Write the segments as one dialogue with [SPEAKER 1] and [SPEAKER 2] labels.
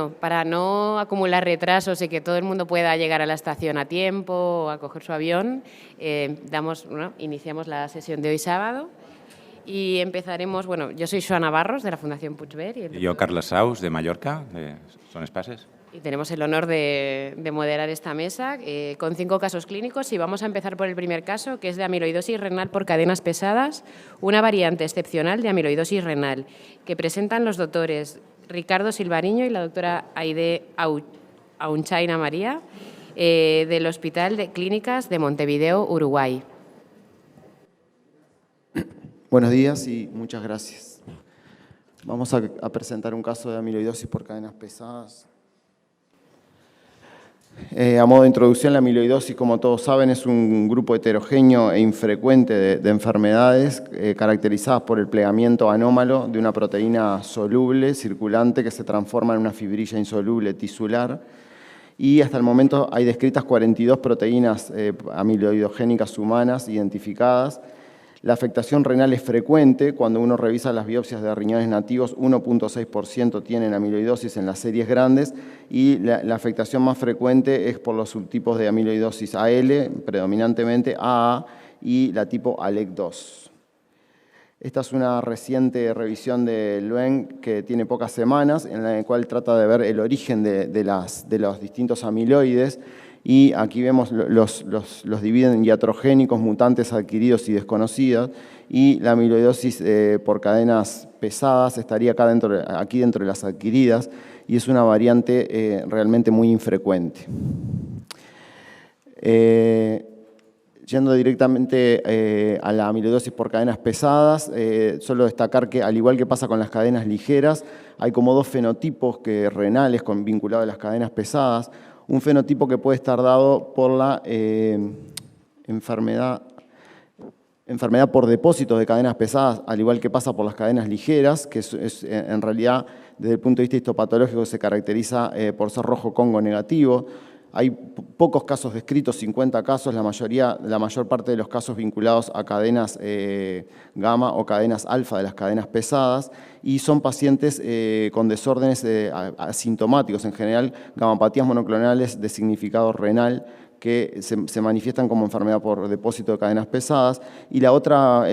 [SPEAKER 1] bueno, para no acumular retrasos y que todo el mundo pueda llegar a la estación a tiempo o a coger su avión, iniciamos la sesión de hoy sábado y empezaremos, bueno, yo soy Joana Barros, de la Fundación Puigvert.
[SPEAKER 2] Y yo, Carles Saus, de Mallorca, de Son Espases.
[SPEAKER 1] Y tenemos el honor de moderar esta mesa con 5 casos clínicos y vamos a empezar por el primer caso, que es de amiloidosis renal por cadenas pesadas, una variante excepcional de amiloidosis renal, que presentan los doctores Ricardo Silvariño y la doctora Aide Aunchaina María, del Hospital de Clínicas de Montevideo, Uruguay.
[SPEAKER 3] Buenos días y muchas gracias. Vamos a presentar un caso de amiloidosis por cadenas pesadas. A modo de introducción, la amiloidosis, como todos saben, es un grupo heterogéneo e infrecuente de enfermedades caracterizadas por el plegamiento anómalo de una proteína soluble, circulante, que se transforma en una fibrilla insoluble tisular. Y hasta el momento hay descritas 42 proteínas amiloidogénicas humanas identificadas. La afectación renal es frecuente. Cuando uno revisa las biopsias de riñones nativos, 1.6% tienen amiloidosis en las series grandes y la afectación más frecuente es por los subtipos de amiloidosis AL, predominantemente AA y la tipo ALEC2. Esta es una reciente revisión de Luen que tiene pocas semanas, en la cual trata de ver el origen de los distintos amiloides. Y aquí vemos los dividen en iatrogénicos, mutantes, adquiridos y desconocidos. Y la amiloidosis por cadenas pesadas estaría aquí dentro de las adquiridas y es una variante realmente muy infrecuente. Yendo directamente a la amiloidosis por cadenas pesadas, solo destacar que, al igual que pasa con las cadenas ligeras, hay como 2 fenotipos renales vinculados a las cadenas pesadas. Un fenotipo que puede estar dado por la enfermedad por depósitos de cadenas pesadas, al igual que pasa por las cadenas ligeras, que es en realidad, desde el punto de vista histopatológico, se caracteriza por ser rojo Congo negativo. Hay pocos casos descritos, 50 casos, la mayor parte de los casos vinculados a cadenas gamma o cadenas alfa de las cadenas pesadas, y son pacientes con desórdenes asintomáticos, en general gamapatías monoclonales de significado renal, que se manifiestan como enfermedad por depósito de cadenas pesadas. Y el otro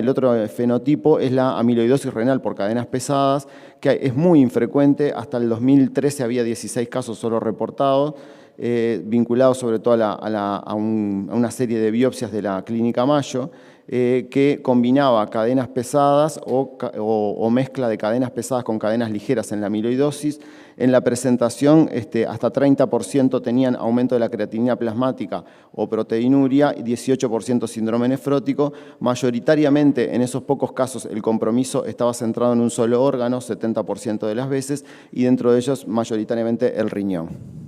[SPEAKER 3] fenotipo es la amiloidosis renal por cadenas pesadas, que es muy infrecuente. Hasta el 2013 había 16 casos solo reportados, vinculados sobre todo a una serie de biopsias de la Clínica Mayo, que combinaba cadenas pesadas o mezcla de cadenas pesadas con cadenas ligeras en la amiloidosis. En la presentación, hasta 30% tenían aumento de la creatinina plasmática o proteinuria y 18% síndrome nefrótico. Mayoritariamente, en esos pocos casos, el compromiso estaba centrado en un solo órgano, 70% de las veces, y dentro de ellos, mayoritariamente, el riñón.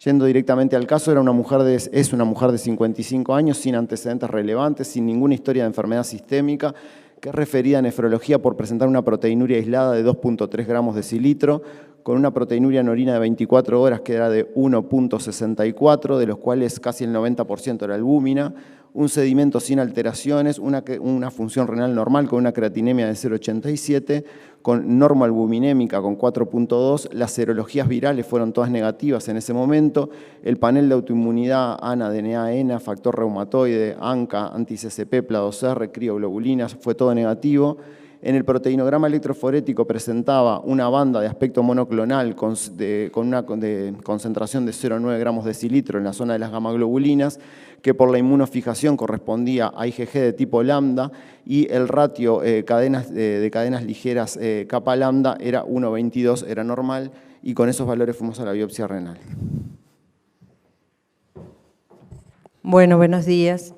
[SPEAKER 3] Yendo directamente al caso, es una mujer de 55 años, sin antecedentes relevantes, sin ninguna historia de enfermedad sistémica, que es referida a nefrología por presentar una proteinuria aislada de 2.3 gramos decilitro, con una proteinuria en orina de 24 horas que era de 1.64, de los cuales casi el 90% era albúmina, un sedimento sin alteraciones, una función renal normal con una creatinemia de 0.87, con normoalbuminémica con 4.2, las serologías virales fueron todas negativas en ese momento, el panel de autoinmunidad ANA, DNA, ENA, factor reumatoide, ANCA, anti-CCP, PLA2R, crioglobulinas, fue todo negativo. En el proteinograma electroforético presentaba una banda de aspecto monoclonal con una concentración de 0,9 gramos decilitro en la zona de las gamaglobulinas, que por la inmunofijación correspondía a IgG de tipo lambda, y el ratio de cadenas ligeras kappa lambda era 1,22, era normal, y con esos valores fuimos a la biopsia renal.
[SPEAKER 4] Bueno, buenos días.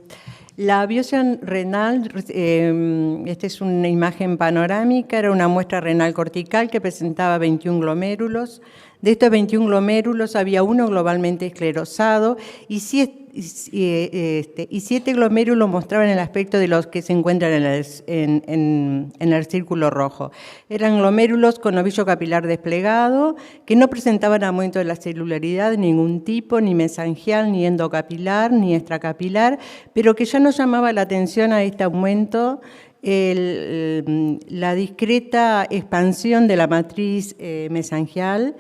[SPEAKER 4] La biopsia renal, esta es una imagen panorámica, era una muestra renal cortical que presentaba 21 glomérulos. De estos 21 glomérulos había uno globalmente esclerosado y 7 glomérulos mostraban el aspecto de los que se encuentran en el círculo rojo. Eran glomérulos con ovillo capilar desplegado, que no presentaban aumento de la celularidad de ningún tipo, ni mesangial, ni endocapilar, ni extracapilar, pero que ya nos llamaba la atención a este aumento la discreta expansión de la matriz mesangial,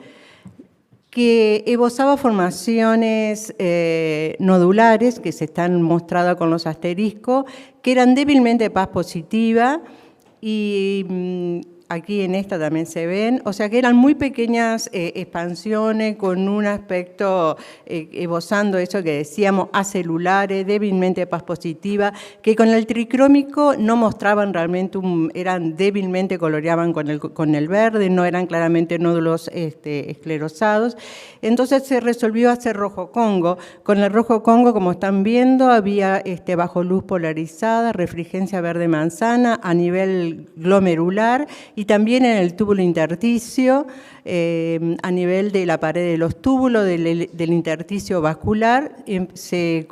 [SPEAKER 4] que esbozaba formaciones nodulares, que se están mostradas con los asteriscos, que eran débilmente Paz positiva y aquí en esta también se ven, o sea que eran muy pequeñas expansiones con un aspecto esbozando eso que decíamos acelulares, débilmente Paz positiva, que con el tricrómico no mostraban realmente, eran débilmente coloreaban con el verde, no eran claramente nódulos esclerosados. Entonces se resolvió hacer rojo Congo. Con el rojo Congo, como están viendo, había bajo luz polarizada, refrigencia verde manzana a nivel glomerular y también en el túbulo intersticio, a nivel de la pared de los túbulos, del intersticio vascular, se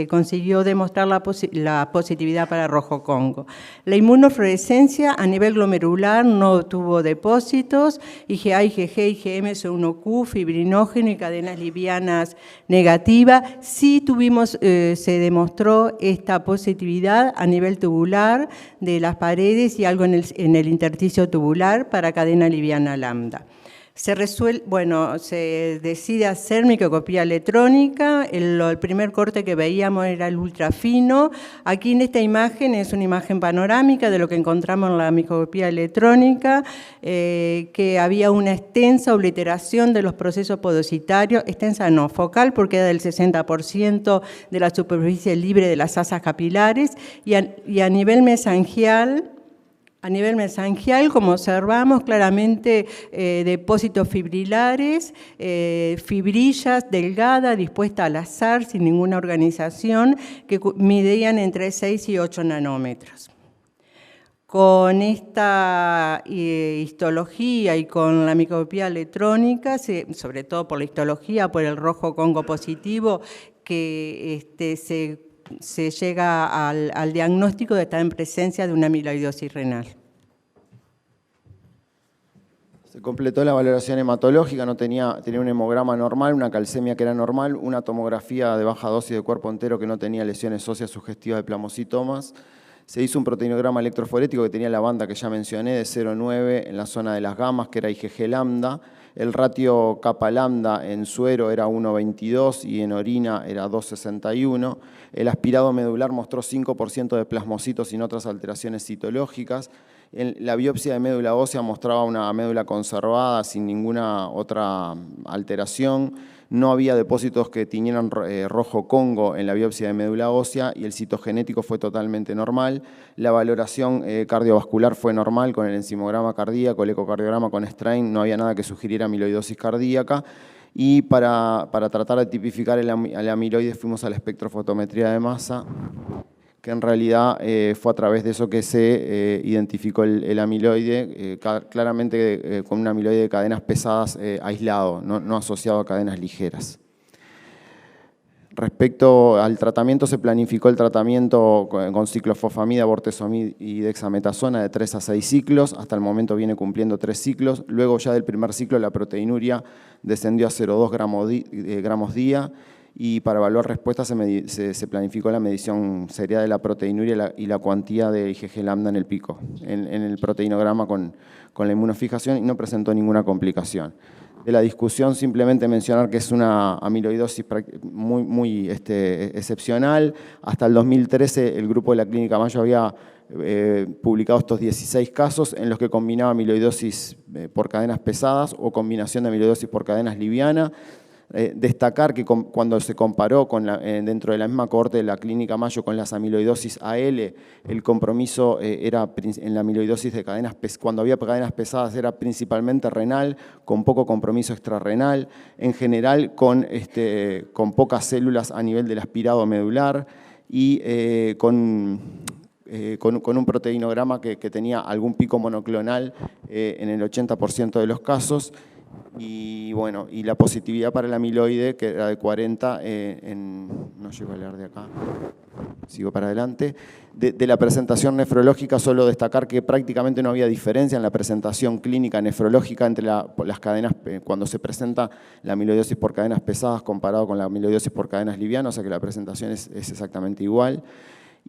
[SPEAKER 4] consiguió demostrar la positividad para rojo Congo. La inmunofluorescencia a nivel glomerular no tuvo depósitos, IgA, IgG, IgM, C1Q, fibrinógeno y cadenas livianas negativas. Sí tuvimos, se demostró esta positividad a nivel tubular de las paredes y algo en el intersticio tubular para cadena liviana lambda. Se decide hacer microscopía electrónica, el primer corte que veíamos era el ultrafino. Aquí en esta imagen es una imagen panorámica de lo que encontramos en la microscopía electrónica, que había una extensa obliteración de los procesos podocitarios, extensa no, focal, porque era del 60% de la superficie libre de las asas capilares, y a nivel mesangial, como observamos, claramente depósitos fibrilares, fibrillas delgadas dispuestas al azar, sin ninguna organización, que medían entre 6 y 8 nanómetros. Con esta histología y con la microscopía electrónica, sobre todo por la histología, por el rojo Congo positivo, que se llega al diagnóstico de estar en presencia de una amiloidosis renal.
[SPEAKER 3] Se completó la valoración hematológica, tenía un hemograma normal, una calcemia que era normal, una tomografía de baja dosis de cuerpo entero que no tenía lesiones óseas sugestivas de plasmocitomas. Se hizo un proteinograma electroforético que tenía la banda que ya mencioné de 0,9 en la zona de las gamas, que era IgG lambda. El ratio kappa lambda en suero era 1,22 y en orina era 2,61. El aspirado medular mostró 5% de plasmocitos sin otras alteraciones citológicas. La biopsia de médula ósea mostraba una médula conservada sin ninguna otra alteración. No había depósitos que tiñeran rojo Congo en la biopsia de médula ósea y el citogenético fue totalmente normal. La valoración cardiovascular fue normal con el enzimograma cardíaco, el ecocardiograma con strain, no había nada que sugiriera amiloidosis cardíaca. Y para tratar de tipificar el amiloide fuimos a la espectrofotometría de masa, que en realidad fue a través de eso que se identificó el amiloide, claramente con un amiloide de cadenas pesadas aislado, no asociado a cadenas ligeras. Respecto al tratamiento, se planificó el tratamiento con ciclofosfamida, bortezomib y dexametasona de 3 a 6 ciclos. Hasta el momento viene cumpliendo 3 ciclos. Luego ya del primer ciclo la proteinuria descendió a 0,2 gramos día. Y para evaluar respuestas se planificó la medición seriada de la proteinuria y la cuantía de IgG lambda en el pico, en el proteinograma con la inmunofijación, y no presentó ninguna complicación. De la discusión, simplemente mencionar que es una amiloidosis muy excepcional. Hasta el 2013 el grupo de la Clínica Mayo había publicado estos 16 casos en los que combinaba amiloidosis por cadenas pesadas o combinación de amiloidosis por cadenas livianas. Destacar que cuando se comparó dentro de la misma cohorte de la Clínica Mayo con las amiloidosis AL, el compromiso era en la amiloidosis de cadenas pesadas. Cuando había cadenas pesadas era principalmente renal, con poco compromiso extrarrenal, en general con pocas células a nivel del aspirado medular y con un proteinograma que tenía algún pico monoclonal en el 80% de los casos. Y bueno, y la positividad para el amiloide, que era de 40, no llego a leer de acá, sigo para adelante. De la presentación nefrológica, solo destacar que prácticamente no había diferencia en la presentación clínica nefrológica entre las cadenas, cuando se presenta la amiloidosis por cadenas pesadas comparado con la amiloidosis por cadenas livianas, o sea que la presentación es exactamente igual.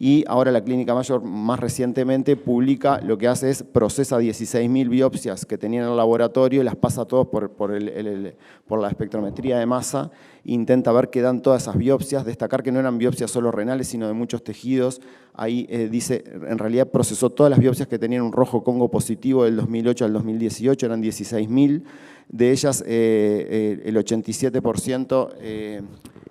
[SPEAKER 3] Y ahora la Clínica Mayo, más recientemente, publica, lo que hace es procesa 16.000 biopsias que tenían en el laboratorio, las pasa todos por la espectrometría de masa, e intenta ver qué dan todas esas biopsias, destacar que no eran biopsias solo renales, sino de muchos tejidos. Ahí dice, en realidad procesó todas las biopsias que tenían un rojo Congo positivo del 2008 al 2018, eran 16.000. De ellas, el 87%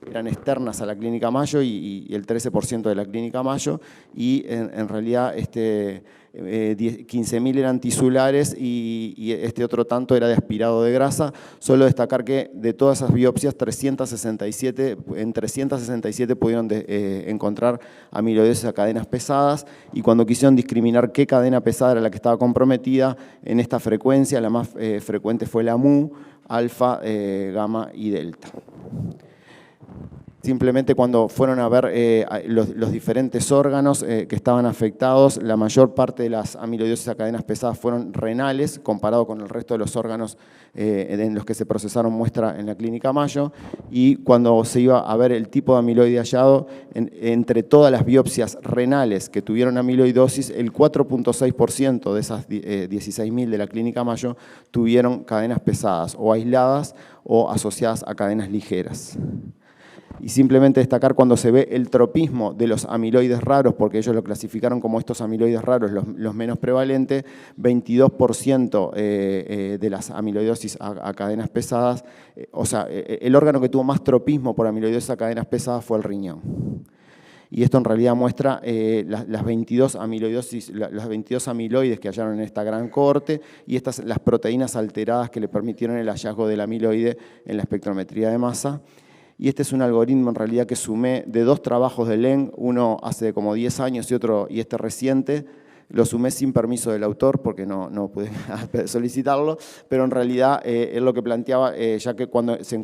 [SPEAKER 3] eran externas a la Clínica Mayo y el 13% de la Clínica Mayo, y en realidad 15.000 eran tisulares y este otro tanto era de aspirado de grasa. Solo destacar que de todas esas biopsias, en 367 pudieron encontrar amiloidosis a cadenas pesadas, y cuando quisieron discriminar qué cadena pesada era la que estaba comprometida, en esta frecuencia la más frecuente fue la mu, alfa, gamma y delta. Simplemente cuando fueron a ver los diferentes órganos que estaban afectados, la mayor parte de las amiloidosis a cadenas pesadas fueron renales, comparado con el resto de los órganos en los que se procesaron muestra en la Clínica Mayo. Y cuando se iba a ver el tipo de amiloide hallado, entre todas las biopsias renales que tuvieron amiloidosis, el 4.6% de esas 16.000 de la Clínica Mayo tuvieron cadenas pesadas, o aisladas o asociadas a cadenas ligeras. Y simplemente destacar cuando se ve el tropismo de los amiloides raros, porque ellos lo clasificaron como estos amiloides raros, los menos prevalentes, 22% de las amiloidosis a cadenas pesadas, o sea, el órgano que tuvo más tropismo por amiloidosis a cadenas pesadas fue el riñón. Y esto en realidad muestra las 22 amiloides que hallaron en esta gran cohorte, y las proteínas alteradas que le permitieron el hallazgo del amiloide en la espectrometría de masa. Y este es un algoritmo en realidad que sumé de dos trabajos de Len, uno hace como 10 años y este reciente. Lo sumé sin permiso del autor porque no pude solicitarlo, pero en realidad él lo que planteaba, ya que cuando se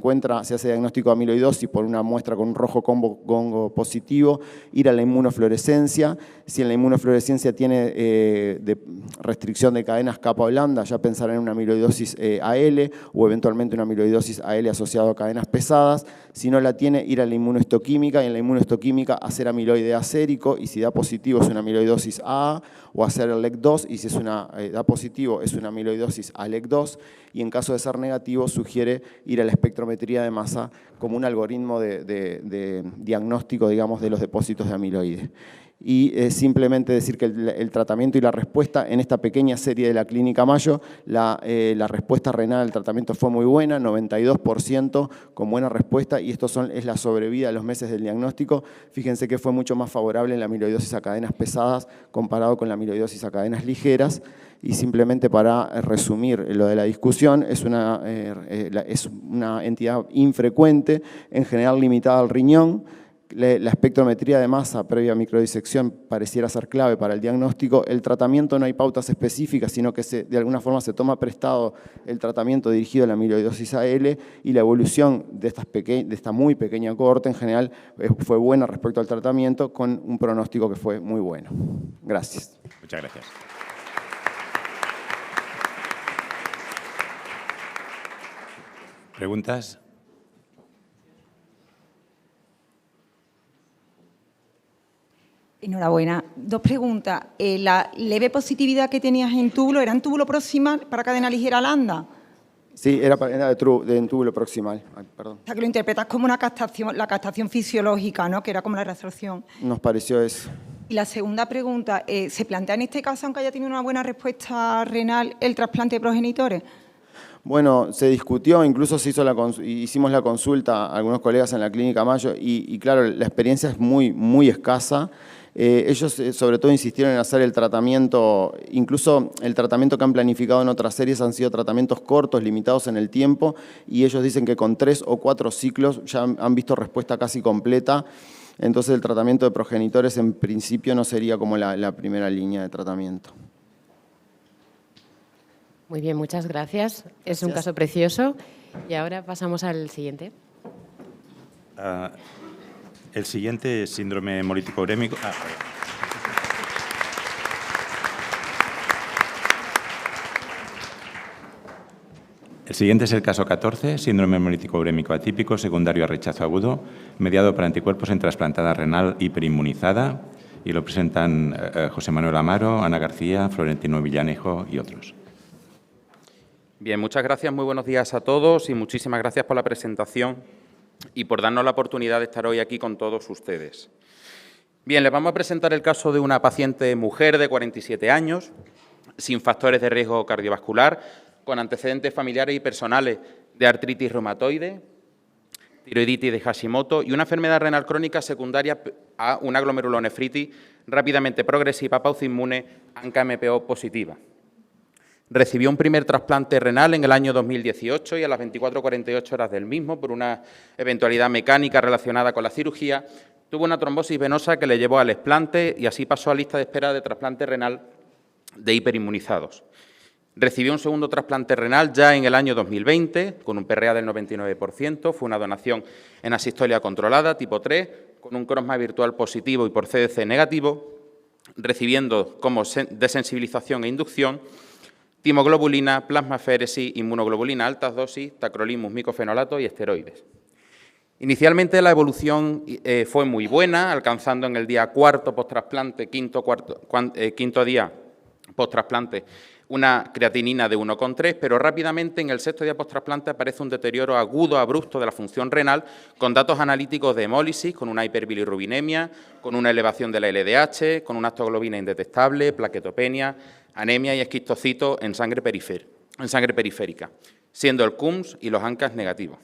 [SPEAKER 3] hace diagnóstico de amiloidosis por una muestra con un rojo Congo positivo, ir a la inmunofluorescencia. Si en la inmunofluorescencia tiene restricción de cadenas capa blanda, ya pensar en una amiloidosis AL o eventualmente una amiloidosis AL asociado a cadenas pesadas. Si no la tiene, ir a la inmunohistoquímica, y en la inmunohistoquímica hacer amiloide acérico, y si da positivo es una amiloidosis AA, o hacer el LEC2, y si da positivo es una amiloidosis ALEC2, y en caso de ser negativo sugiere ir a la espectrometría de masa como un algoritmo de diagnóstico, digamos, de los depósitos de amiloide. Y simplemente decir que el tratamiento y la respuesta en esta pequeña serie de la Clínica Mayo, la respuesta renal al tratamiento fue muy buena, 92% con buena respuesta, y esto es la sobrevida a los meses del diagnóstico. Fíjense que fue mucho más favorable en la amiloidosis a cadenas pesadas comparado con la amiloidosis a cadenas ligeras. Y simplemente para resumir lo de la discusión, es una entidad infrecuente, en general limitada al riñón. La espectrometría de masa previa a microdisección pareciera ser clave para el diagnóstico. El tratamiento no hay pautas específicas, sino que de alguna forma se toma prestado el tratamiento dirigido a la amiloidosis AL, y la evolución de esta muy pequeña cohorte en general fue buena respecto al tratamiento, con un pronóstico que fue muy bueno. Gracias.
[SPEAKER 2] Muchas gracias. ¿Preguntas?
[SPEAKER 5] Enhorabuena. Dos preguntas. ¿La leve positividad que tenías en túbulo era en túbulo proximal para cadena ligera lambda?
[SPEAKER 3] Sí, era de túbulo proximal. Ay, perdón.
[SPEAKER 5] O sea, que lo interpretas como una captación, la captación fisiológica, ¿no? Que era como la reabsorción.
[SPEAKER 3] Nos pareció eso.
[SPEAKER 5] Y la segunda pregunta, ¿se plantea en este caso, aunque haya tenido una buena respuesta renal, el trasplante de progenitores?
[SPEAKER 3] Bueno, se discutió, incluso hicimos la consulta a algunos colegas en la Clínica Mayo, y claro, la experiencia es muy escasa. Ellos sobre todo insistieron en hacer el tratamiento, incluso el tratamiento que han planificado en otras series han sido tratamientos cortos, limitados en el tiempo, y ellos dicen que con 3 o 4 ciclos ya han visto respuesta casi completa. Entonces el tratamiento de progenitores en principio no sería como la primera línea de tratamiento.
[SPEAKER 1] Muy bien, muchas gracias. Es un caso precioso. Y ahora pasamos al siguiente.
[SPEAKER 2] El siguiente es síndrome hemolítico urémico. El siguiente es el caso 14, síndrome hemolítico urémico atípico secundario a rechazo agudo, mediado por anticuerpos en trasplantada renal hiperinmunizada. y lo presentan José Manuel Amaro, Ana García, Florentino Villanejo y otros.
[SPEAKER 6] Bien, muchas gracias, muy buenos días a todos y muchísimas gracias por la presentación y por darnos la oportunidad de estar hoy aquí con todos ustedes. Bien, les vamos a presentar el caso de una paciente mujer de 47 años, sin factores de riesgo cardiovascular, con antecedentes familiares y personales de artritis reumatoide, tiroiditis de Hashimoto y una enfermedad renal crónica secundaria a una glomerulonefritis rápidamente progresiva pauciinmune ANCA-MPO positiva. Recibió un primer trasplante renal en el año 2018 y a las 24-48 horas del mismo, por una eventualidad mecánica relacionada con la cirugía, tuvo una trombosis venosa que le llevó al explante y así pasó a lista de espera de trasplante renal de hiperinmunizados. Recibió un segundo trasplante renal ya en el año 2020, con un PRA del 99%, fue una donación en asistolia controlada, tipo 3, con un crossma virtual positivo y por CDC negativo, recibiendo como desensibilización e inducción timoglobulina, plasmaféresis, inmunoglobulina altas dosis, tacrolimus, micofenolato y esteroides. Inicialmente la evolución fue muy buena, alcanzando en el día cuarto post-trasplante, quinto día post-trasplante, una creatinina de 1,3, pero rápidamente en el sexto día post-trasplante aparece un deterioro agudo, abrupto de la función renal, con datos analíticos de hemólisis, con una hiperbilirrubinemia, con una elevación de la LDH, con una actoglobina indetectable, plaquetopenia, anemia y esquistocitos en sangre periférica, siendo el CUMS y los ANCAs negativos.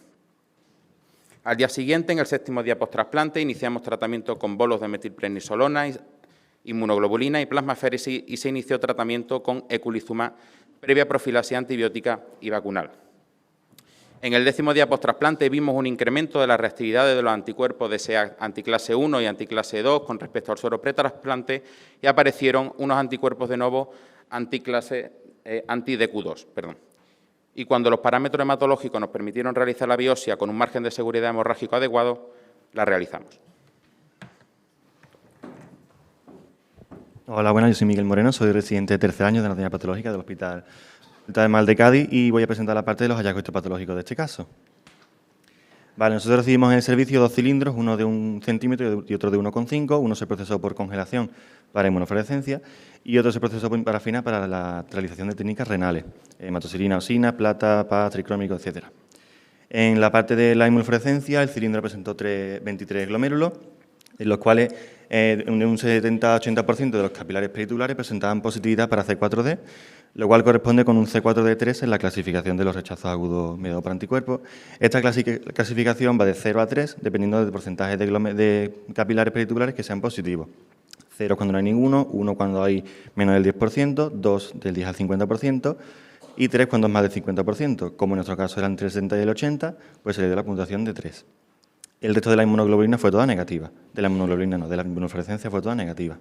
[SPEAKER 6] Al día siguiente, en el séptimo día post-trasplante, iniciamos tratamiento con bolos de metilprednisolona, inmunoglobulina y plasmaféresis y se inició tratamiento con eculizumab previa profilaxia antibiótica y vacunal. En el décimo día post-trasplante vimos un incremento de las reactividades de los anticuerpos DSA anticlase 1 y anticlase 2 con respecto al suero pretrasplante y aparecieron unos anticuerpos de nuevo anti-DQ2. Y cuando los parámetros hematológicos nos permitieron realizar la biopsia con un margen de seguridad hemorrágico adecuado, la realizamos.
[SPEAKER 7] Hola, buenas, yo soy Miguel Moreno, soy residente de tercer año de anatomía patológica del Hospital de Mal de Cádiz y voy a presentar la parte de los hallazgos histopatológicos de este caso. Vale, nosotros recibimos en el servicio 2 cilindros, uno de 1 centímetro y otro de 1,5. Uno se procesó por congelación para inmunofluorescencia y otro se procesó por parafina para la realización de técnicas renales, hematocilina, osina, plata, PAS, tricrómico, etc. En la parte de la inmunofluorescencia, el cilindro presentó 23 glomérulos, en los cuales un 70-80% de los capilares peritulares presentaban positividad para C4D, lo cual corresponde con un C4D de 3 en la clasificación de los rechazos agudos mediados por anticuerpos. Esta clasificación va de 0 a 3, dependiendo del porcentaje de capilares peritulares que sean positivos. 0 cuando no hay ninguno, 1 cuando hay menos del 10%, 2 del 10 al 50% y 3 cuando es más del 50%. Como en nuestro caso eran entre el 60 y el 80, pues se le dio la puntuación de 3. El resto de la inmunoglobulina fue toda negativa. De la inmunoglobulina no, de la inmunofluorescencia fue toda negativa.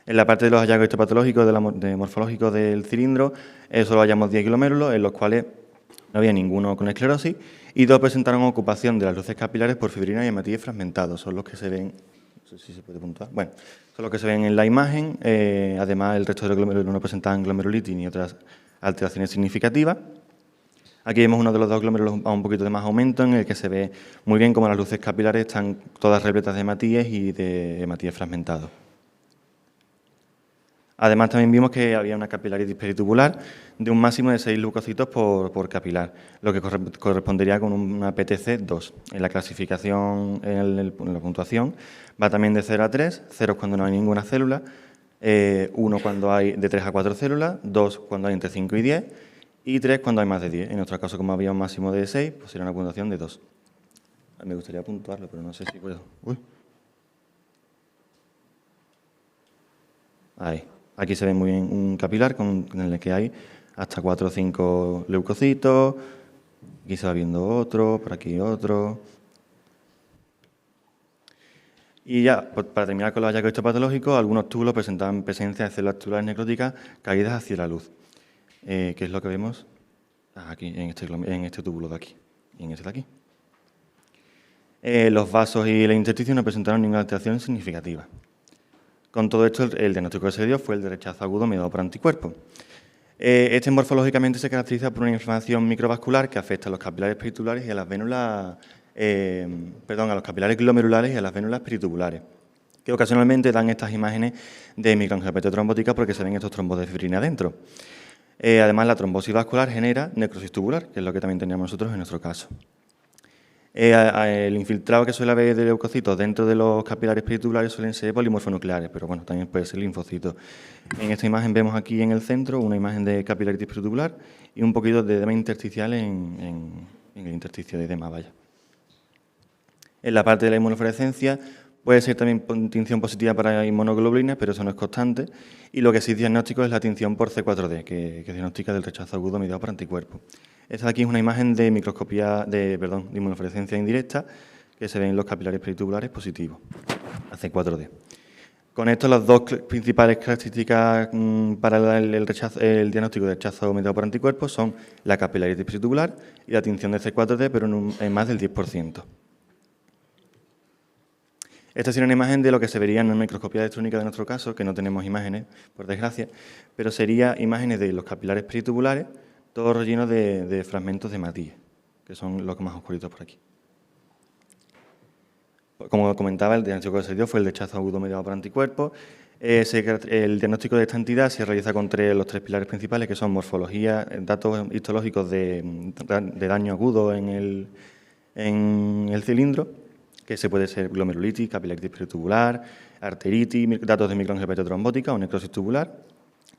[SPEAKER 7] En la parte de los hallazgos histopatológicos morfológicos del cilindro, solo hallamos 10 glomérulos, en los cuales no había ninguno con esclerosis, y 2 presentaron ocupación de las luces capilares por fibrina y hematíes fragmentados. Son los que se ven, no sé si se puede puntuar, bueno, son los que se ven en la imagen. Además, el resto de los glomérulos no presentaban glomerulitis ni otras alteraciones significativas. Aquí vemos uno de los 2 glomérulos a un poquito de más aumento, en el que se ve muy bien cómo las luces capilares están todas repletas de hematíes y de hematíes fragmentados. Además, también vimos que había una capilaritis peritubular de un máximo de 6 leucocitos por capilar, lo que correspondería con una PTC 2. En la clasificación, en la puntuación, va también de 0 a 3, 0 cuando no hay ninguna célula, 1 cuando hay de 3 a 4 células, 2 cuando hay entre 5 y 10, y 3 cuando hay más de 10. En nuestro caso, como había un máximo de 6, pues sería una puntuación de 2. Me gustaría puntuarlo, pero no sé si puedo. Ahí. Aquí se ve muy bien un capilar en el que hay hasta 4 o 5 leucocitos. Aquí se va viendo otro, por aquí otro. Y ya, para terminar con los hallazgos histopatológicos, algunos túbulos presentaban presencia de células tubulares necróticas caídas hacia la luz. ¿Qué es lo que vemos? Aquí, en este túbulo de aquí y en este de aquí. Los vasos y el intersticio no presentaron ninguna alteración significativa. Con todo esto, el diagnóstico que se dio fue el de rechazo agudo mediado por anticuerpos. Este morfológicamente se caracteriza por una inflamación microvascular que afecta a los capilares peritulares y a las vénulas, a los capilares glomerulares y a las vénulas peritubulares, que ocasionalmente dan estas imágenes de microangiopatía trombótica porque se ven estos trombos de fibrina dentro. Además, la trombosis vascular genera necrosis tubular, que es lo que también teníamos nosotros en nuestro caso. El infiltrado que suele haber de leucocitos dentro de los capilares peritubulares suelen ser polimorfonucleares, pero bueno, también puede ser linfocitos. En esta imagen vemos aquí en el centro una imagen de capilaritis peritubular y un poquito de edema intersticial en el intersticio de edema, vaya. En la parte de la inmunofluorescencia puede ser también tinción positiva para inmunoglobulinas, pero eso no es constante. Y lo que sí es diagnóstico es la tinción por C4D, que diagnostica del rechazo agudo mediado por anticuerpos. Esta de aquí es una imagen de microscopía de inmunofluorescencia indirecta que se ven en los capilares peritubulares positivos, a C4D. Con esto, las dos principales características para el diagnóstico de rechazo mediado por anticuerpos son la capilaritis peritubular y la tinción de C4D, pero en más del 10%. Esta sería una imagen de lo que se vería en una microscopía electrónica de nuestro caso, que no tenemos imágenes, por desgracia, pero sería imágenes de los capilares peritubulares, todos rellenos de fragmentos de hematía, que son los más oscuritos por aquí. Como comentaba, el diagnóstico que se dio fue el rechazo agudo mediado por anticuerpos. El diagnóstico de esta entidad se realiza con los tres pilares principales, que son morfología, datos histológicos de daño agudo en el cilindro, que se puede ser glomerulitis, capilaritis peritubular, arteritis, datos de microangiopatía trombótica o necrosis tubular.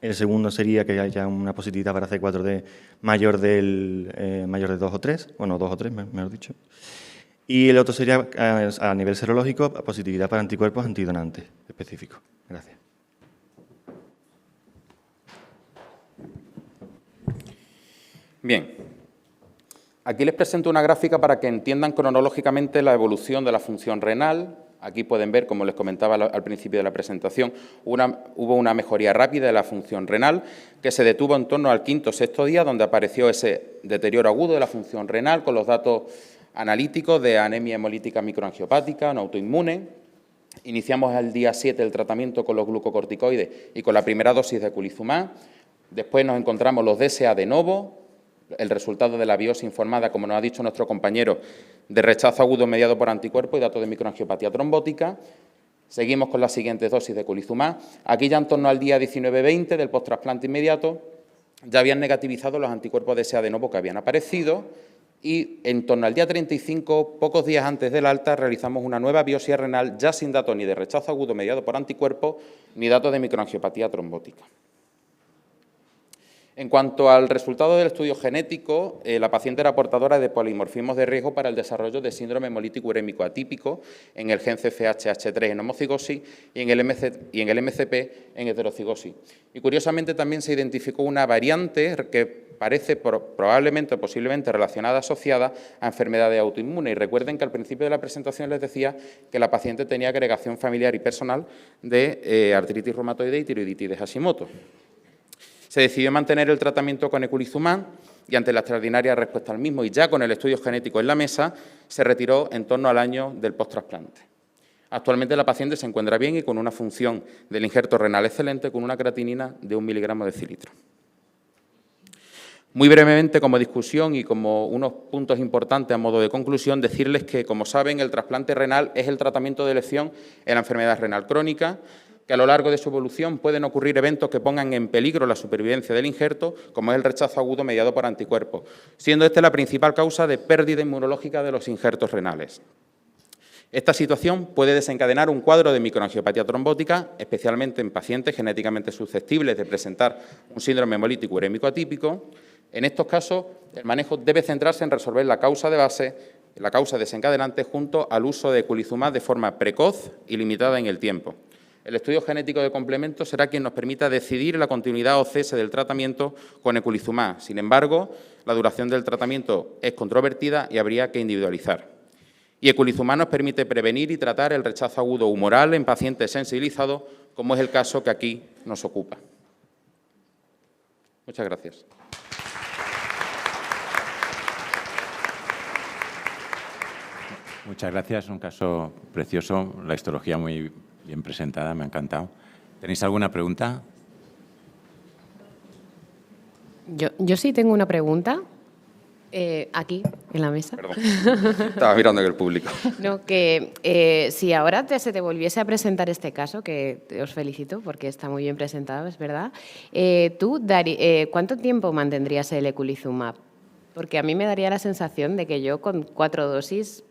[SPEAKER 7] El segundo sería que haya una positividad para C4D mayor de 2 o 3, bueno, 2 o 3, mejor dicho. Y el otro sería, a nivel serológico, positividad para anticuerpos antidonantes específicos. Gracias.
[SPEAKER 6] Bien. Aquí les presento una gráfica para que entiendan cronológicamente la evolución de la función renal. Aquí pueden ver, como les comentaba al principio de la presentación, hubo una mejoría rápida de la función renal que se detuvo en torno al quinto o sexto día, donde apareció ese deterioro agudo de la función renal con los datos analíticos de anemia hemolítica microangiopática, no autoinmune. Iniciamos el día 7 el tratamiento con los glucocorticoides y con la primera dosis de eculizumab. Después nos encontramos los DSA de novo, el resultado de la biopsia informada, como nos ha dicho nuestro compañero, de rechazo agudo mediado por anticuerpos y datos de microangiopatía trombótica. Seguimos con las siguientes dosis de eculizumab. Aquí ya en torno al día 19-20 del post-trasplante inmediato ya habían negativizado los anticuerpos DSA de novo que habían aparecido y en torno al día 35, pocos días antes del alta, realizamos una nueva biopsia renal ya sin datos ni de rechazo agudo mediado por anticuerpos ni datos de microangiopatía trombótica. En cuanto al resultado del estudio genético, la paciente era portadora de polimorfismos de riesgo para el desarrollo de síndrome hemolítico urémico atípico en el gen CFHH3 en homocigosis y en el MCP en heterocigosis. Y curiosamente también se identificó una variante que parece probablemente o posiblemente relacionada, asociada a enfermedades autoinmunes. Y recuerden que al principio de la presentación les decía que la paciente tenía agregación familiar y personal de artritis reumatoide y tiroiditis de Hashimoto. Se decidió mantener el tratamiento con eculizumab y ante la extraordinaria respuesta al mismo y ya con el estudio genético en la mesa, se retiró en torno al año del post-trasplante. Actualmente la paciente se encuentra bien y con una función del injerto renal excelente con una creatinina de 1 miligramo de decilitro. Muy brevemente, como discusión y como unos puntos importantes a modo de conclusión, decirles que, como saben, el trasplante renal es el tratamiento de elección en la enfermedad renal crónica, que a lo largo de su evolución pueden ocurrir eventos que pongan en peligro la supervivencia del injerto, como es el rechazo agudo mediado por anticuerpos, siendo esta la principal causa de pérdida inmunológica de los injertos renales. Esta situación puede desencadenar un cuadro de microangiopatía trombótica, especialmente en pacientes genéticamente susceptibles de presentar un síndrome hemolítico urémico atípico. En estos casos, el manejo debe centrarse en resolver la causa de base, la causa desencadenante, junto al uso de eculizumab de forma precoz y limitada en el tiempo. El estudio genético de complemento será quien nos permita decidir la continuidad o cese del tratamiento con eculizumab. Sin embargo, la duración del tratamiento es controvertida y habría que individualizar. Y eculizumab nos permite prevenir y tratar el rechazo agudo humoral en pacientes sensibilizados, como es el caso que aquí nos ocupa. Muchas gracias.
[SPEAKER 2] Muchas gracias, un caso precioso, la histología muy bien presentada, me ha encantado. ¿Tenéis alguna pregunta?
[SPEAKER 1] Yo sí tengo una pregunta. Aquí, en la mesa.
[SPEAKER 6] Perdón, estaba mirando en el público.
[SPEAKER 1] No, que si ahora se te volviese a presentar este caso, que os felicito porque está muy bien presentado, es verdad, ¿tú cuánto tiempo mantendrías el eculizumab? Porque a mí me daría la sensación de que yo con 4 dosis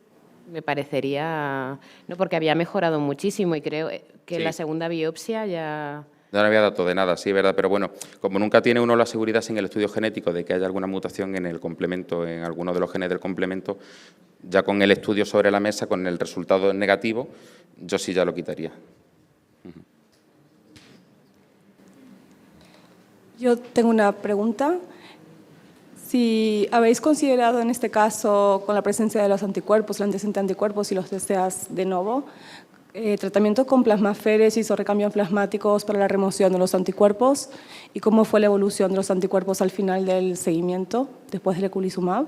[SPEAKER 1] me parecería... No, porque había mejorado muchísimo y creo que en la segunda biopsia ya...
[SPEAKER 6] No había datos de nada, sí, verdad, pero bueno, como nunca tiene uno la seguridad sin el estudio genético de que haya alguna mutación en el complemento, en alguno de los genes del complemento, ya con el estudio sobre la mesa, con el resultado negativo, yo sí ya lo quitaría.
[SPEAKER 8] Yo tengo una pregunta. Si habéis considerado en este caso, con la presencia de los anticuerpos, el antecedente de anticuerpos y los deseas de nuevo, tratamiento con plasmaféresis o recambios plasmáticos para la remoción de los anticuerpos y cómo fue la evolución de los anticuerpos al final del seguimiento después del eculizumab.